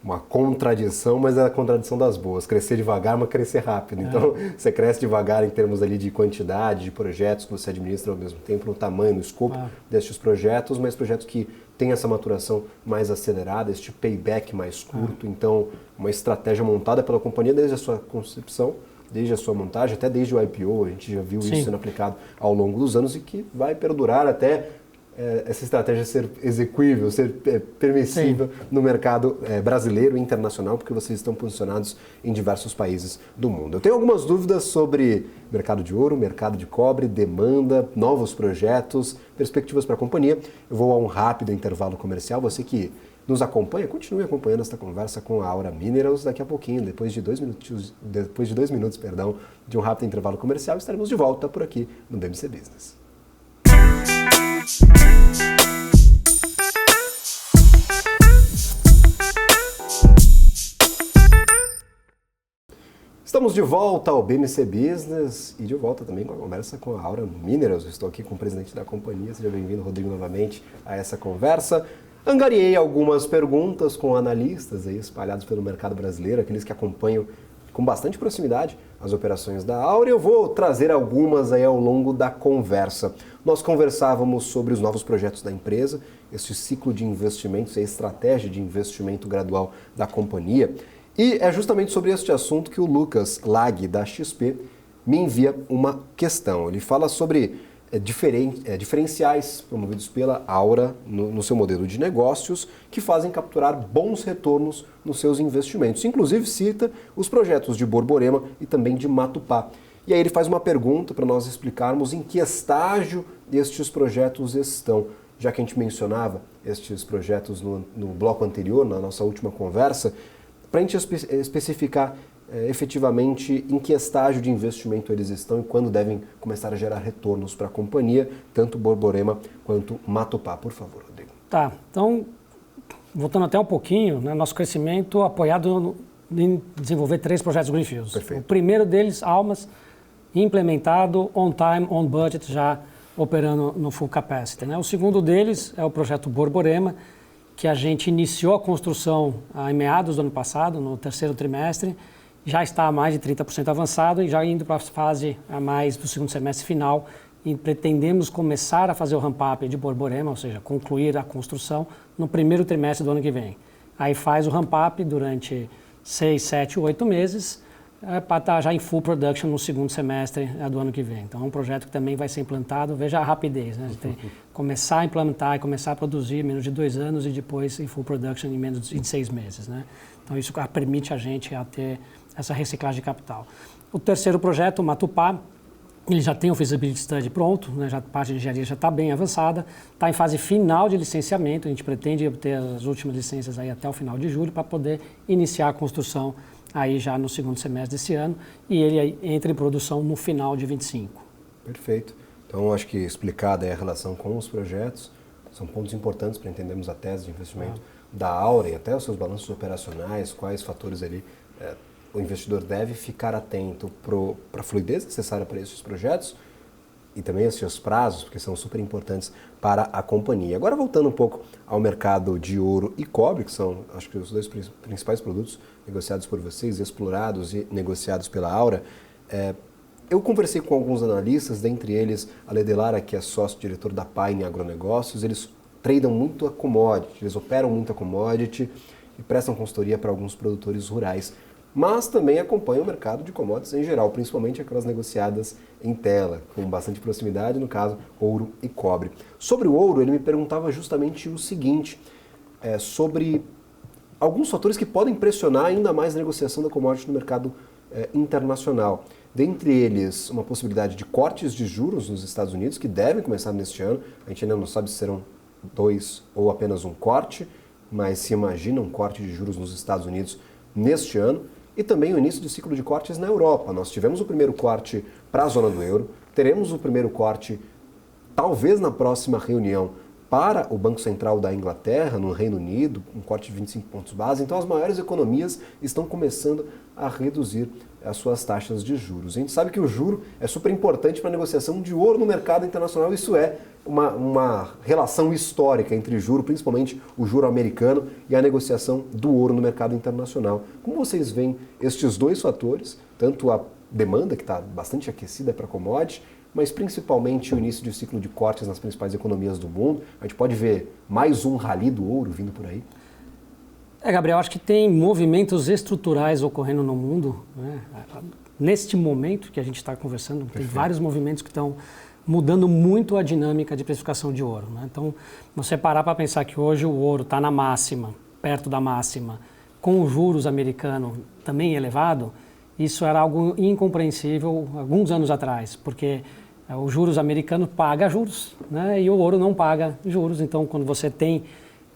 uma contradição, mas é a contradição das boas. Crescer devagar, mas crescer rápido. Então, você cresce devagar em termos ali de quantidade de projetos que você administra ao mesmo tempo, no tamanho, no escopo destes projetos, mas projetos que têm essa maturação mais acelerada, este payback mais curto. Então, uma estratégia montada pela companhia desde a sua concepção, desde a sua montagem, até desde o IPO, a gente já viu isso sendo aplicado ao longo dos anos e que vai perdurar até essa estratégia ser execuível, ser permissível no mercado brasileiro e internacional, porque vocês estão posicionados em diversos países do mundo. Eu tenho algumas dúvidas sobre mercado de ouro, mercado de cobre, demanda, novos projetos, perspectivas para a companhia. Eu vou a um rápido intervalo comercial. Você que nos acompanha, continue acompanhando esta conversa com a Aura Minerals. Daqui a pouquinho, depois de 2 minutos, de um rápido intervalo comercial, estaremos de volta por aqui no BMC Business. Estamos de volta ao BMC Business e de volta também com a conversa com a Aura Minerals. Eu estou aqui com o presidente da companhia. Seja bem-vindo, Rodrigo, novamente a essa conversa. Angariei algumas perguntas com analistas aí espalhados pelo mercado brasileiro, aqueles que acompanham com bastante proximidade as operações da Aura. Eu vou trazer algumas aí ao longo da conversa. Nós conversávamos sobre os novos projetos da empresa, esse ciclo de investimentos e a estratégia de investimento gradual da companhia. E é justamente sobre este assunto que o Lucas Lag, da XP, me envia uma questão. Ele fala sobre diferenciais promovidos pela Aura no seu modelo de negócios que fazem capturar bons retornos nos seus investimentos. Inclusive cita os projetos de Borborema e também de Matupá. E aí ele faz uma pergunta para nós explicarmos em que estágio estes projetos estão. Já que a gente mencionava estes projetos no bloco anterior, na nossa última conversa, para a gente especificar efetivamente em que estágio de investimento eles estão e quando devem começar a gerar retornos para a companhia, tanto Borborema quanto Matupá. Por favor, Rodrigo. Tá, então, voltando até um pouquinho, né, nosso crescimento apoiado em desenvolver 3 projetos greenfields. Perfeito. O primeiro deles, Almas, implementado, on time, on budget, já operando no full capacity, né? O segundo deles é o projeto Borborema, que a gente iniciou a construção em meados do ano passado, no 3º trimestre, já está a mais de 30% avançado e já indo para a fase a mais do segundo semestre final e pretendemos começar a fazer o ramp-up de Borborema, ou seja, concluir a construção no primeiro trimestre do ano que vem. Aí faz o ramp-up durante 6, 7, 8 meses, para estar já em full production no segundo semestre do ano que vem. Então é um projeto que também vai ser implantado, veja a rapidez, né? Tem começar a implantar e começar a produzir em menos de 2 anos e depois em full production em menos de 6 meses, né? Então isso permite a gente a ter essa reciclagem de capital. O terceiro projeto, o Matupá, ele já tem o feasibility study pronto, né? Já, a parte de engenharia já está bem avançada, está em fase final de licenciamento, a gente pretende obter as últimas licenças aí até o final de julho para poder iniciar a construção aí já no segundo semestre desse ano e ele aí entra em produção no final de 25. Perfeito. Então, acho que explicada é a relação com os projetos, são pontos importantes para entendermos a tese de investimento da Aura e até os seus balanços operacionais, quais fatores ali o investidor deve ficar atento para a fluidez necessária para esses projetos e também os seus prazos, porque são super importantes para a companhia. Agora, voltando um pouco ao mercado de ouro e cobre, que são, acho que, os dois principais produtos negociados por vocês, explorados e negociados pela Aura, eu conversei com alguns analistas, dentre eles a Ledelara, que é sócio-diretor da Pine Agronegócios. Eles tradam muito a commodity, eles operam muito a commodity e prestam consultoria para alguns produtores rurais, mas também acompanham o mercado de commodities em geral, principalmente aquelas negociadas em tela, com bastante proximidade, no caso, ouro e cobre. Sobre o ouro, ele me perguntava justamente o seguinte, sobre alguns fatores que podem pressionar ainda mais a negociação da commodity no mercado internacional. Dentre eles, uma possibilidade de cortes de juros nos Estados Unidos, que devem começar neste ano. A gente ainda não sabe se serão 2 ou apenas um corte, mas se imagina um corte de juros nos Estados Unidos neste ano. E também o início do ciclo de cortes na Europa. Nós tivemos o primeiro corte para a zona do euro, teremos o primeiro corte, talvez na próxima reunião, para o Banco Central da Inglaterra, no Reino Unido, um corte de 25 pontos base. Então as maiores economias estão começando a reduzir as suas taxas de juros. A gente sabe que o juro é super importante para a negociação de ouro no mercado internacional. Isso é uma relação histórica entre juro, principalmente o juro americano, e a negociação do ouro no mercado internacional. Como vocês veem estes dois fatores, tanto a demanda, que está bastante aquecida para commodity, mas principalmente o início de ciclo de cortes nas principais economias do mundo? A gente pode ver mais um rally do ouro vindo por aí? Gabriel, acho que tem movimentos estruturais ocorrendo no mundo, né? Neste momento que a gente está conversando, tem vários movimentos que estão mudando muito a dinâmica de precificação de ouro, né? Então, você parar para pensar que hoje o ouro está na máxima, perto da máxima, com os juros americanos também elevado, isso era algo incompreensível alguns anos atrás, porque os juros americanos pagam juros, né? E o ouro não paga juros. Então, quando você tem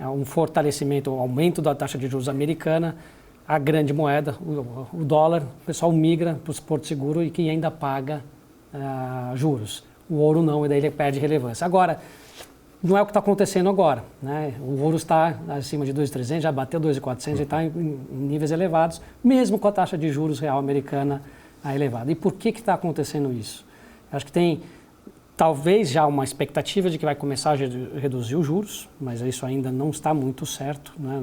um fortalecimento, um aumento da taxa de juros americana, a grande moeda, o dólar, o pessoal migra para o Porto Seguro e que ainda paga juros. O ouro não, e daí ele perde relevância. Agora, não é o que está acontecendo agora, né? O ouro está acima de 2.300, já bateu 2.400, já está em níveis elevados, mesmo com a taxa de juros real americana elevada. E por que está acontecendo isso? Acho que tem talvez já uma expectativa de que vai começar a reduzir os juros, mas isso ainda não está muito certo, né,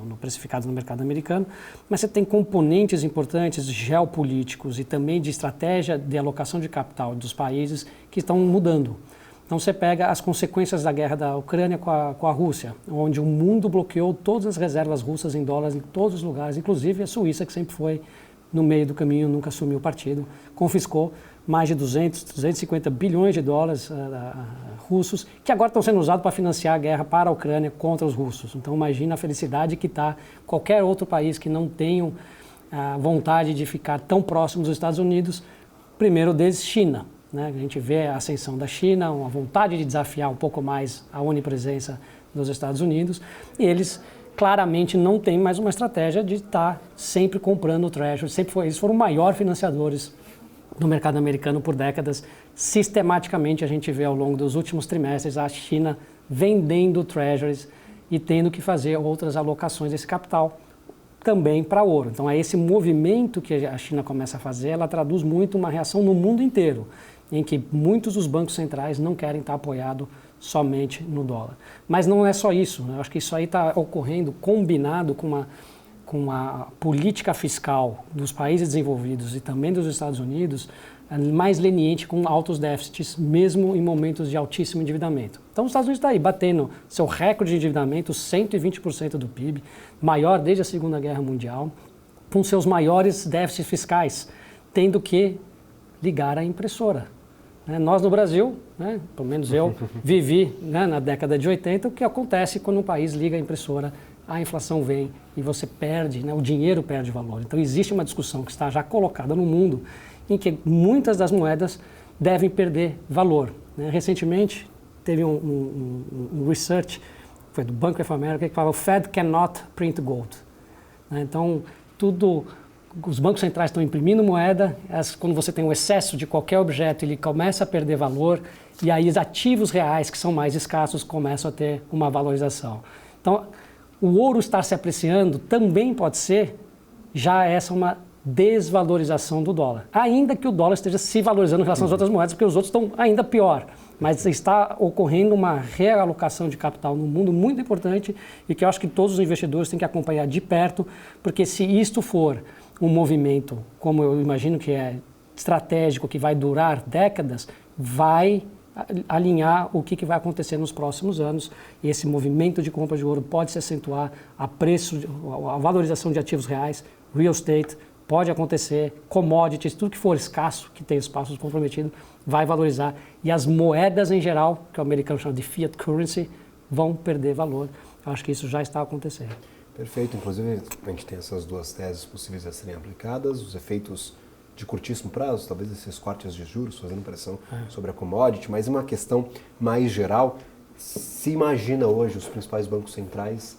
no precificado no mercado americano. Mas você tem componentes importantes geopolíticos e também de estratégia de alocação de capital dos países que estão mudando. Então você pega as consequências da guerra da Ucrânia com a Rússia, onde o mundo bloqueou todas as reservas russas em dólares em todos os lugares, inclusive a Suíça, que sempre foi no meio do caminho, nunca assumiu o partido, confiscou mais de 250 bilhões de dólares russos, que agora estão sendo usados para financiar a guerra para a Ucrânia contra os russos. Então imagina a felicidade que está qualquer outro país que não tenha vontade de ficar tão próximo dos Estados Unidos, primeiro deles China, né? A gente vê a ascensão da China, uma vontade de desafiar um pouco mais a onipresença dos Estados Unidos, e eles claramente não têm mais uma estratégia de estar sempre comprando o Treasury, eles foram os maiores financiadores no mercado americano por décadas. Sistematicamente a gente vê ao longo dos últimos trimestres a China vendendo Treasuries e tendo que fazer outras alocações desse capital também para ouro. Então é esse movimento que a China começa a fazer, ela traduz muito uma reação no mundo inteiro, em que muitos dos bancos centrais não querem estar apoiados somente no dólar. Mas não é só isso, né? Eu acho que isso aí está ocorrendo combinado com uma com a política fiscal dos países desenvolvidos e também dos Estados Unidos mais leniente com altos déficits, mesmo em momentos de altíssimo endividamento. Então, os Estados Unidos está aí batendo seu recorde de endividamento, 120% do PIB, maior desde a Segunda Guerra Mundial, com seus maiores déficits fiscais, tendo que ligar a impressora. Nós no Brasil, pelo menos eu, vivi na década de 80, o que acontece quando um país liga a impressora, a inflação vem e você perde, o dinheiro perde valor. Então, existe uma discussão que está já colocada no mundo em que muitas das moedas devem perder valor. Recentemente, teve um research, foi do Bank of America, que falava: o Fed cannot print gold. Então, os bancos centrais estão imprimindo moeda, quando você tem um excesso de qualquer objeto, ele começa a perder valor, e aí os ativos reais, que são mais escassos, começam a ter uma valorização. Então, o ouro estar se apreciando também pode ser já uma desvalorização do dólar. Ainda que o dólar esteja se valorizando em relação às outras moedas, porque os outros estão ainda pior. Mas está ocorrendo uma realocação de capital no mundo muito importante e que eu acho que todos os investidores têm que acompanhar de perto, porque se isto for um movimento, como eu imagino que é estratégico, que vai durar décadas, vai alinhar o que vai acontecer nos próximos anos. E esse movimento de compra de ouro pode se acentuar a valorização de ativos reais, real estate, pode acontecer, commodities, tudo que for escasso, que tem espaços comprometidos, vai valorizar. E as moedas em geral, que o americano chama de fiat currency, vão perder valor. Eu acho que isso já está acontecendo. Perfeito. Inclusive, a gente tem essas duas teses possíveis a serem aplicadas, os efeitos de curtíssimo prazo, talvez esses cortes de juros fazendo pressão sobre a commodity, mas uma questão mais geral, se imagina hoje os principais bancos centrais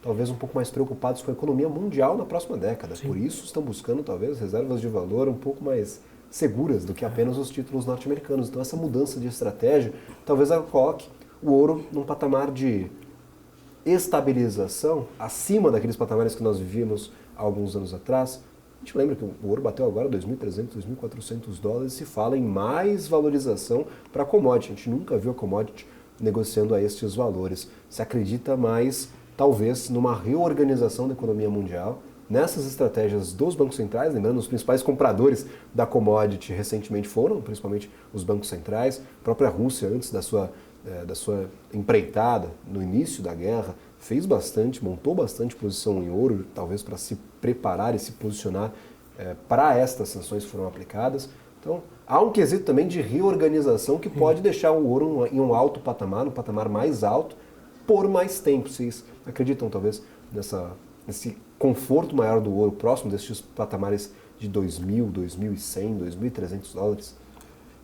talvez um pouco mais preocupados com a economia mundial na próxima década. Sim. Por isso estão buscando talvez reservas de valor um pouco mais seguras do que apenas os títulos norte-americanos. Então essa mudança de estratégia talvez ela coloque o ouro num patamar de estabilização acima daqueles patamares que nós vivíamos há alguns anos atrás. A gente lembra que o ouro bateu agora $2.300, $2.400 e se fala em mais valorização para a commodity. A gente nunca viu a commodity negociando a estes valores. Se acredita mais, talvez, numa reorganização da economia mundial, nessas estratégias dos bancos centrais, lembrando, os principais compradores da commodity recentemente foram, principalmente, os bancos centrais. A própria Rússia, antes da sua empreitada, no início da guerra, fez bastante, montou bastante posição em ouro, talvez para se preparar e se posicionar para estas sanções que foram aplicadas. Então, há um quesito também de reorganização que pode deixar o ouro em um alto patamar, um patamar mais alto, por mais tempo. Vocês acreditam, talvez, nesse conforto maior do ouro próximo destes patamares de $2.000, $2.100, $2.300?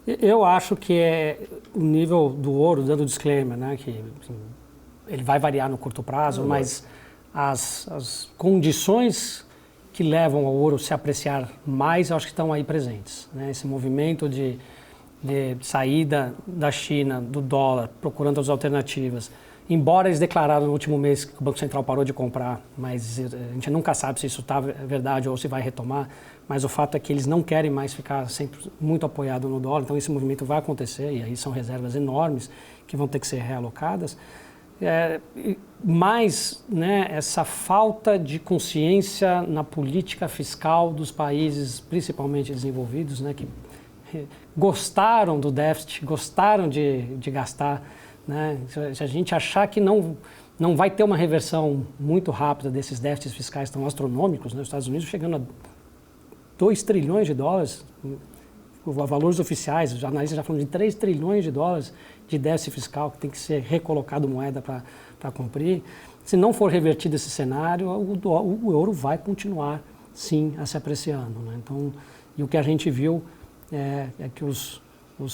Eu acho que o nível do ouro, dando disclaimer, que assim, ele vai variar no curto prazo, mas as condições que levam ao ouro se apreciar mais, eu acho que estão aí presentes. Esse movimento de saída da China, do dólar, procurando as alternativas. Embora eles declararam no último mês que o Banco Central parou de comprar, mas a gente nunca sabe se isso está verdade ou se vai retomar, mas o fato é que eles não querem mais ficar sempre muito apoiados no dólar, então esse movimento vai acontecer e aí são reservas enormes que vão ter que ser realocadas. Mas essa falta de consciência na política fiscal dos países, principalmente desenvolvidos, que gostaram do déficit, gostaram de gastar. Se a gente achar que não vai ter uma reversão muito rápida desses déficits fiscais tão astronômicos, os Estados Unidos chegando a $2 trilhões, valores oficiais, os jornalistas já falam de $3 trilhões de déficit fiscal que tem que ser recolocado moeda para cumprir. Se não for revertido esse cenário, o euro vai continuar, sim, a se apreciando. Então, e o que a gente viu é que os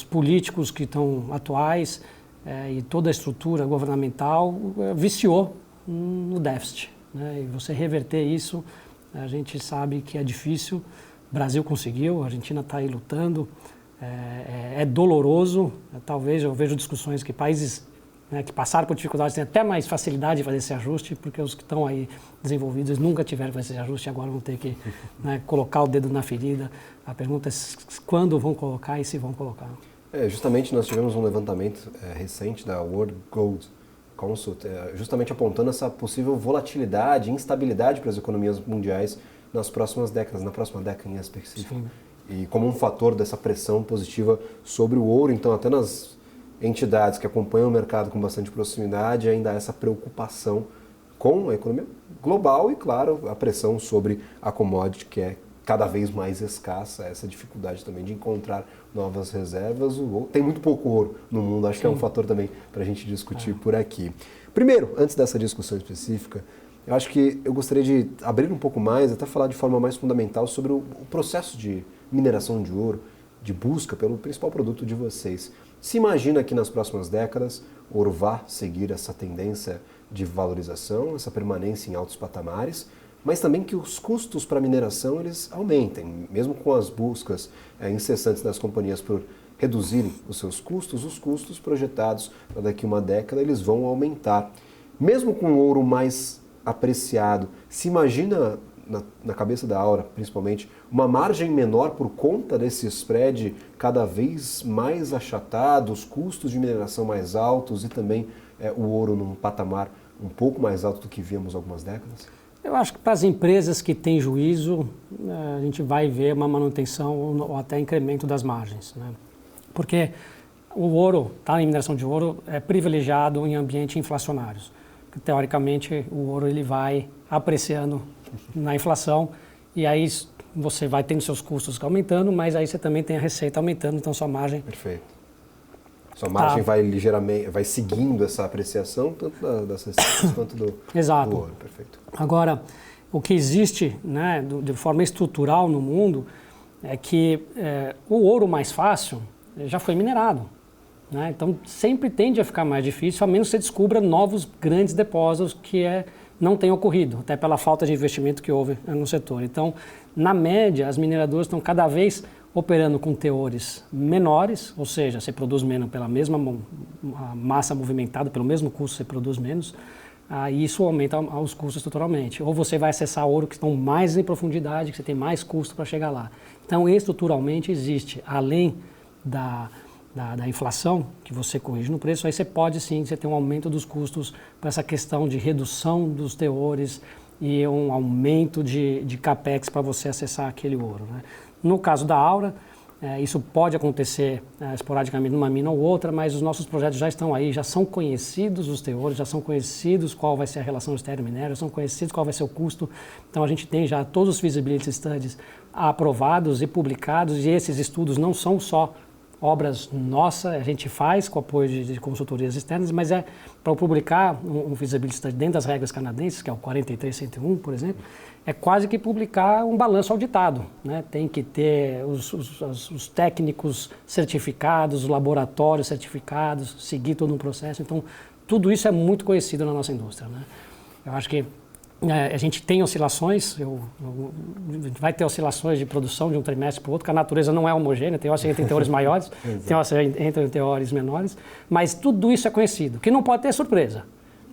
políticos que estão atuais e toda a estrutura governamental viciou no déficit. E você reverter isso, a gente sabe que é difícil. O Brasil conseguiu, a Argentina está aí lutando. É doloroso. Talvez eu vejo discussões que países que passaram por dificuldades têm até mais facilidade de fazer esse ajuste, porque os que estão aí desenvolvidos nunca tiveram que fazer esse ajuste e agora vão ter que colocar o dedo na ferida. A pergunta é quando vão colocar e se vão colocar. Justamente nós tivemos um levantamento recente da World Gold Consult, justamente apontando essa possível volatilidade, instabilidade para as economias mundiais nas próximas décadas, na próxima década em específico. Sim. E como um fator dessa pressão positiva sobre o ouro, então até nas entidades que acompanham o mercado com bastante proximidade, ainda há essa preocupação com a economia global e, claro, a pressão sobre a commodity, que é cada vez mais escassa, essa dificuldade também de encontrar novas reservas. Tem muito pouco ouro no mundo, acho que é um fator também para a gente discutir por aqui. Primeiro, antes dessa discussão específica, eu acho que eu gostaria de abrir um pouco mais, até falar de forma mais fundamental sobre o processo de mineração de ouro, de busca pelo principal produto de vocês. Se imagina que nas próximas décadas o ouro vá seguir essa tendência de valorização, essa permanência em altos patamares, mas também que os custos para mineração eles aumentem, mesmo com as buscas incessantes das companhias por reduzirem os seus custos, os custos projetados para daqui a uma década eles vão aumentar. Mesmo com o ouro mais apreciado, se imagina na cabeça da Aura, principalmente, uma margem menor por conta desse spread cada vez mais achatado, os custos de mineração mais altos e também o ouro num patamar um pouco mais alto do que víamos há algumas décadas? Eu acho que para as empresas que têm juízo, a gente vai ver uma manutenção ou até incremento das margens, né? Porque o ouro, em mineração de ouro, é privilegiado em ambientes inflacionários. Teoricamente, o ouro ele vai apreciando na inflação e aí você vai tendo seus custos aumentando, mas aí você também tem a receita aumentando, então sua margem... Perfeito. Sua margem vai ligeiramente, vai seguindo essa apreciação, tanto das receitas quanto do ouro. Perfeito. Agora, o que existe, né, de forma estrutural no mundo é que o ouro mais fácil já foi minerado. Né? Então, sempre tende a ficar mais difícil, a menos que você descubra novos grandes depósitos que não tem ocorrido, até pela falta de investimento que houve no setor. Então, na média, as mineradoras estão cada vez operando com teores menores, ou seja, você produz menos pela mesma massa movimentada, pelo mesmo custo você produz menos, e isso aumenta os custos estruturalmente. Ou você vai acessar ouro que estão mais em profundidade, que você tem mais custo para chegar lá. Então, estruturalmente existe, além da inflação, que você corrige no preço, aí você pode sim você ter um aumento dos custos para essa questão de redução dos teores e um aumento de capex para você acessar aquele ouro. Né? No caso da Aura, isso pode acontecer esporadicamente numa mina ou outra, mas os nossos projetos já estão aí, já são conhecidos os teores, já são conhecidos qual vai ser a relação estéreo-minério, já são conhecidos qual vai ser o custo. Então a gente tem já todos os feasibility studies aprovados e publicados, e esses estudos não são só obras nossas, a gente faz com apoio de consultorias externas, mas para publicar um feasibility study dentro das regras canadenses, que é o 43101, por exemplo, é quase que publicar um balanço auditado. Né? Tem que ter os técnicos certificados, os laboratórios certificados, seguir todo um processo. Então, tudo isso é muito conhecido na nossa indústria. Né? Eu acho que a gente tem oscilações, vai ter oscilações de produção de um trimestre para o outro, porque a natureza não é homogênea, tem horas que entra em teores maiores, tem horas que entra em teores menores, mas tudo isso é conhecido, o que não pode ter surpresa.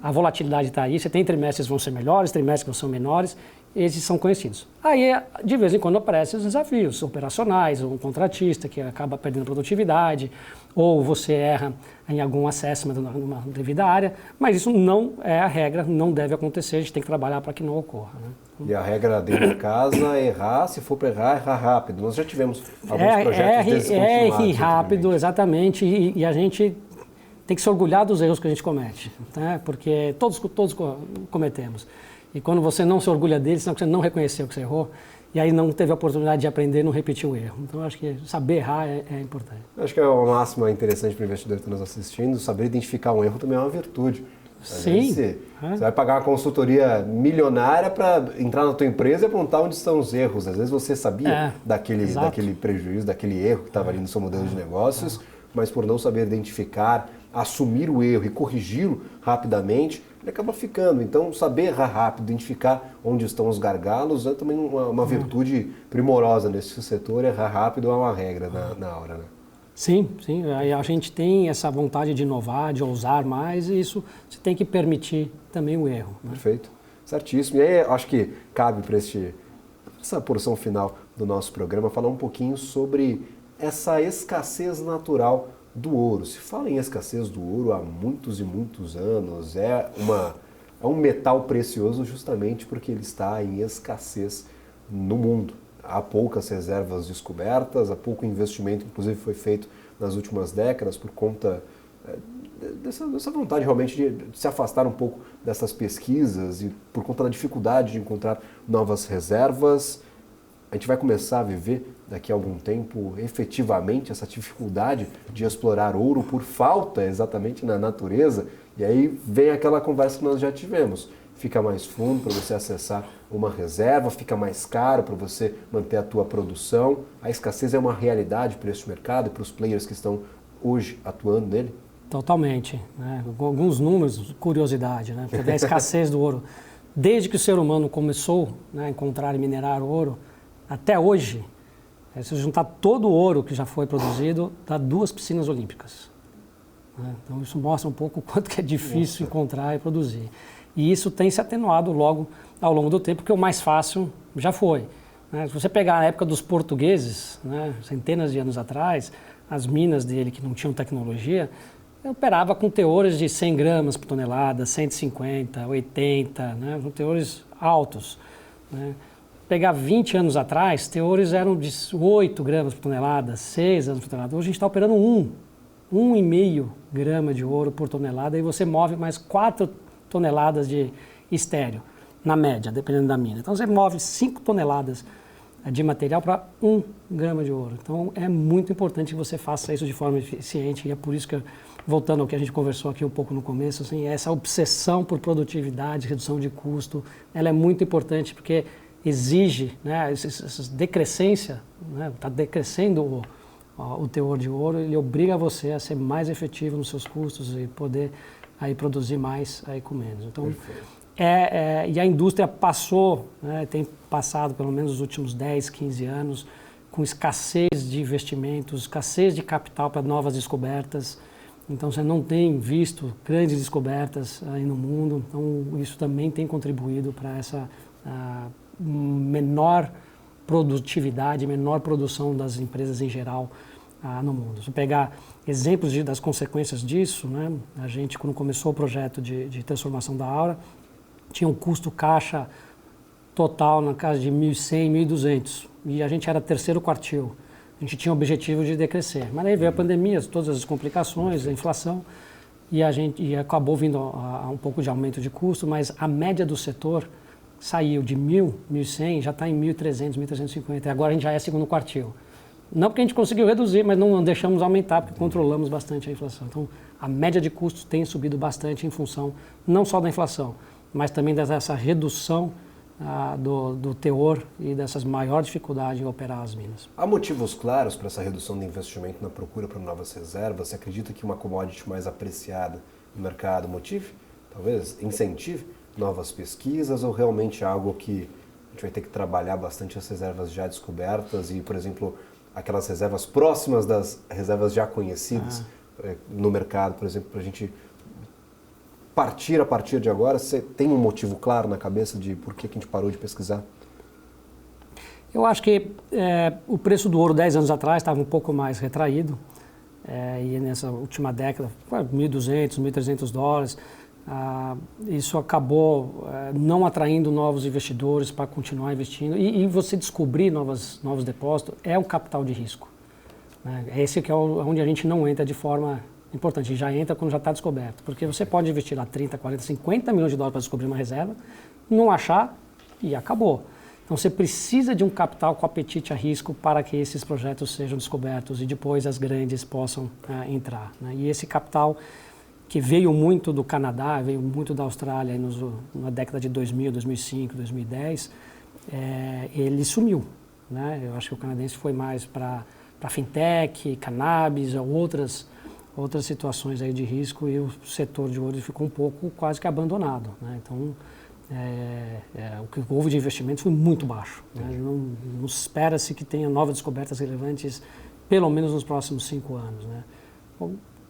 A volatilidade está aí, você tem trimestres que vão ser melhores, trimestres que vão ser menores, esses são conhecidos. Aí, de vez em quando, aparecem os desafios operacionais, um contratista que acaba perdendo produtividade, ou você erra em algum assessment numa devida área, mas isso não é a regra, não deve acontecer, a gente tem que trabalhar para que não ocorra. Né? E a regra dentro de casa é errar, se for para errar rápido. Nós já tivemos alguns projetos descontinuados. Erre rápido, exatamente, e a gente tem que se orgulhar dos erros que a gente comete, né? Porque todos cometemos. E quando você não se orgulha deles, senão você não reconheceu que você errou, e aí não teve a oportunidade de aprender e não repetir o erro. Então, acho que saber errar é importante. Acho que é uma máxima interessante para o investidor que está nos assistindo. Saber identificar um erro também é uma virtude. Sim. Você vai pagar uma consultoria milionária para entrar na tua empresa e apontar onde estão os erros. Às vezes você sabia daquele prejuízo, daquele erro que estava ali no seu modelo de negócios, mas por não saber identificar, assumir o erro e corrigi-lo rapidamente, ele acaba ficando. Então, saber errar rápido, identificar onde estão os gargalos é também uma virtude primorosa nesse setor. Errar rápido é uma regra na hora, né? Sim. A gente tem essa vontade de inovar, de ousar mais, e isso você tem que permitir também o erro. Né? Perfeito. Certíssimo. E aí, acho que cabe para essa porção final do nosso programa falar um pouquinho sobre essa escassez natural do ouro. Se fala em escassez do ouro há muitos e muitos anos. É um metal precioso justamente porque ele está em escassez no mundo. Há poucas reservas descobertas, há pouco investimento, inclusive foi feito nas últimas décadas por conta dessa vontade realmente de se afastar um pouco dessas pesquisas e por conta da dificuldade de encontrar novas reservas. A gente vai começar a viver daqui a algum tempo efetivamente essa dificuldade de explorar ouro por falta exatamente na natureza, e aí vem aquela conversa que nós já tivemos. Fica mais fundo para você acessar uma reserva, fica mais caro para você manter a tua produção. A escassez é uma realidade para este mercado e para os players que estão hoje atuando nele? Totalmente. Né? Alguns números, curiosidade, né? Porque a escassez do ouro, desde que o ser humano começou, né, a encontrar e minerar ouro, até hoje, se juntar todo o ouro que já foi produzido, dá 2 piscinas olímpicas. Né? Então isso mostra um pouco o quanto que é difícil encontrar e produzir. E isso tem se atenuado logo ao longo do tempo, porque o mais fácil já foi. Né? Se você pegar a época dos portugueses, né, centenas de anos atrás, as minas dele que não tinham tecnologia, operava com teores de 100 gramas por tonelada, 150, 80, né, com teores altos. Né? Pegar 20 anos atrás, teores eram de 8 gramas por tonelada, 6 gramas por tonelada. Hoje a gente está operando 1,5 grama de ouro por tonelada e você move mais 4 toneladas de estéreo, na média, dependendo da mina. Então você move 5 toneladas de material para 1 grama de ouro. Então é muito importante que você faça isso de forma eficiente e é por isso que, voltando ao que a gente conversou aqui um pouco no começo, assim, essa obsessão por produtividade, redução de custo, ela é muito importante porque exige, né, essa decrescência, né, está decrescendo o teor de ouro, ele obriga você a ser mais efetivo nos seus custos e poder aí produzir mais aí com menos. Então, e a indústria passou, né, tem passado pelo menos os últimos 10, 15 anos com escassez de investimentos, escassez de capital para novas descobertas. Então você não tem visto grandes descobertas aí no mundo. Então isso também tem contribuído para essa menor produtividade, menor produção das empresas em geral no mundo. Se pegar exemplos das consequências disso, né, a gente, quando começou o projeto de transformação da Aura, tinha um custo caixa total na casa de 1.100, 1.200 e a gente era terceiro quartil. A gente tinha o objetivo de decrescer. Mas aí veio a pandemia, todas as complicações, a inflação e acabou vindo a um pouco de aumento de custo, mas a média do setor saiu de 1.000, 1.100, já está em 1.300, 1.350 e agora a gente já é segundo quartil. Não porque a gente conseguiu reduzir, mas não deixamos aumentar, porque controlamos bastante a inflação. Então, a média de custos tem subido bastante em função não só da inflação, mas também dessa redução do teor e dessas maiores dificuldades em operar as minas. Há motivos claros para essa redução de investimento na procura por novas reservas? Você acredita que uma commodity mais apreciada no mercado motive, talvez incentive novas pesquisas, ou realmente é algo que a gente vai ter que trabalhar bastante as reservas já descobertas e, por exemplo, aquelas reservas próximas das reservas já conhecidas no mercado, por exemplo, para a gente partir a partir de agora? Você tem um motivo claro na cabeça de por que a gente parou de pesquisar? Eu acho que o preço do ouro 10 anos atrás estava um pouco mais retraído e nessa última década, $1.200, $1.300, isso acabou não atraindo novos investidores para continuar investindo e você descobrir novos depósitos é um capital de risco. Né? Esse que é onde a gente não entra de forma importante, já entra quando já está descoberto, porque você pode investir lá 30, 40, 50 milhões de dólares para descobrir uma reserva, não achar e acabou. Então você precisa de um capital com apetite a risco para que esses projetos sejam descobertos e depois as grandes possam entrar. Né? E esse capital que veio muito do Canadá, veio muito da Austrália na década de 2000, 2005, 2010, ele sumiu. Né? Eu acho que o canadense foi mais para fintech, cannabis, outras situações aí de risco e o setor de ouro ficou um pouco quase que abandonado. Né? Então, o que houve de investimento foi muito baixo. Né? Não espera-se que tenha novas descobertas relevantes, pelo menos nos próximos 5 anos. Né?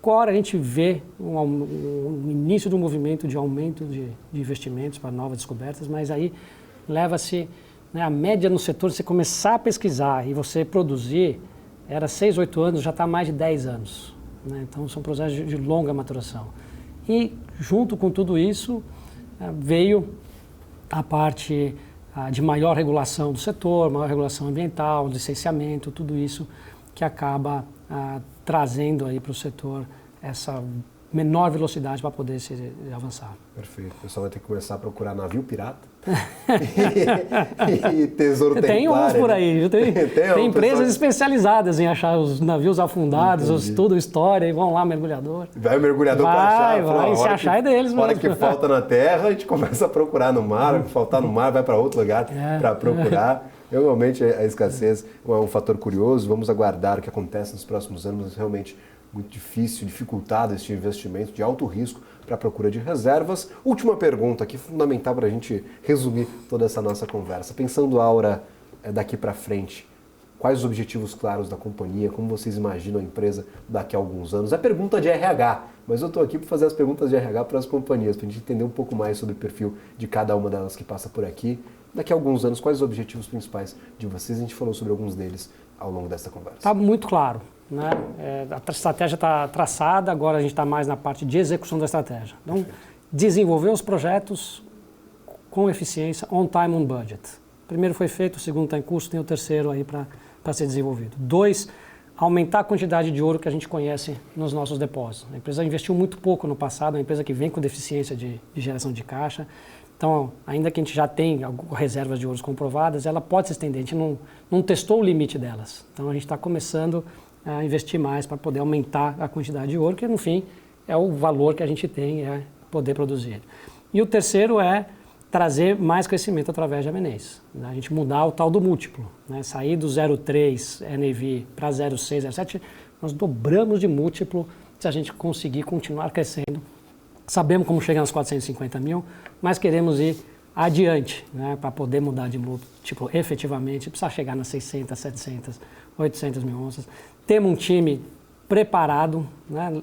Agora a gente vê um início do movimento de aumento de investimentos para novas descobertas, mas aí leva-se, né, a média no setor, você começar a pesquisar e você produzir, era 6, 8 anos, já está mais de 10 anos. né? Então são processos de longa maturação. E junto com tudo isso veio a parte de maior regulação do setor, maior regulação ambiental, licenciamento, tudo isso que acaba trazendo aí para o setor essa menor velocidade para poder se avançar. Perfeito. O pessoal vai ter que começar a procurar navio pirata e tesouro templário. Tem uns por aí, viu? Tem empresas pessoal especializadas em achar os navios afundados, estuda história e vão lá mergulhador. Vai o mergulhador para achar. Vai, se achar é deles mesmo. A hora que falta na terra, a gente começa a procurar no mar, faltar no mar, vai para outro lugar para procurar. Realmente a escassez é um fator curioso, vamos aguardar o que acontece nos próximos anos, mas realmente muito difícil, dificultado este investimento de alto risco para a procura de reservas. Última pergunta aqui, fundamental para a gente resumir toda essa nossa conversa. Pensando, Aura, daqui para frente, quais os objetivos claros da companhia, como vocês imaginam a empresa daqui a alguns anos? É pergunta de RH, mas eu estou aqui para fazer as perguntas de RH para as companhias, para a gente entender um pouco mais sobre o perfil de cada uma delas que passa por aqui. Daqui a alguns anos, quais os objetivos principais de vocês? A gente falou sobre alguns deles ao longo dessa conversa. Está muito claro, né? A estratégia está traçada, agora a gente está mais na parte de execução da estratégia. Então, desenvolver os projetos com eficiência, on time, on budget. O primeiro foi feito, o segundo está em curso, tem o terceiro aí para ser desenvolvido. 2, aumentar a quantidade de ouro que a gente conhece nos nossos depósitos. A empresa investiu muito pouco no passado, é uma empresa que vem com deficiência de geração de caixa. Então, ainda que a gente já tenha reservas de ouros comprovadas, ela pode se estender. A gente não testou o limite delas. Então, a gente está começando a investir mais para poder aumentar a quantidade de ouro, que, no fim, é o valor que a gente tem, é poder produzir. E o terceiro é trazer mais crescimento através de M&As. A gente mudar o tal do múltiplo, né? Sair do 0,3 NAV para 0,6, 0,7, nós dobramos de múltiplo se a gente conseguir continuar crescendo. Sabemos como chegar nos 450 mil, mas queremos ir adiante, né, para poder mudar de múltiplo efetivamente, precisa chegar nas 600, 700, 800 mil onças. Temos um time preparado, né,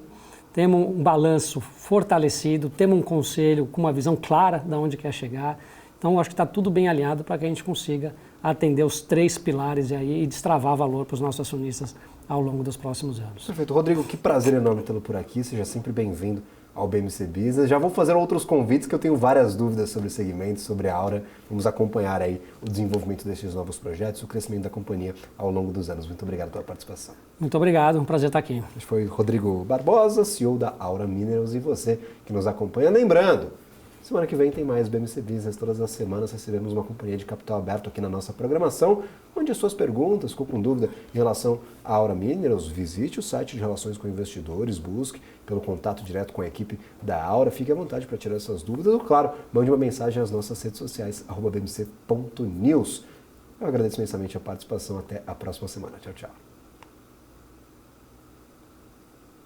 temos um balanço fortalecido, temos um conselho com uma visão clara de onde quer chegar. Então, acho que está tudo bem alinhado para que a gente consiga atender os 3 pilares e destravar valor para os nossos acionistas ao longo dos próximos anos. Perfeito. Rodrigo, que prazer enorme tê-lo por aqui, seja sempre bem-vindo ao BMC Business. Já vou fazer outros convites que eu tenho várias dúvidas sobre o segmento, sobre a Aura. Vamos acompanhar aí o desenvolvimento desses novos projetos, o crescimento da companhia ao longo dos anos. Muito obrigado pela participação. Muito obrigado, um prazer estar aqui. Este foi Rodrigo Barbosa, CEO da Aura Minerals, e você que nos acompanha. Lembrando, semana que vem tem mais BMC Business. Todas as semanas recebemos uma companhia de capital aberto aqui na nossa programação. Mande as suas perguntas, ficou com dúvida em relação à Aura Minerals, visite o site de relações com investidores, busque pelo contato direto com a equipe da Aura. Fique à vontade para tirar essas dúvidas. Ou, claro, mande uma mensagem às nossas redes sociais, @bmc.news. Eu agradeço imensamente a participação. Até a próxima semana. Tchau, tchau.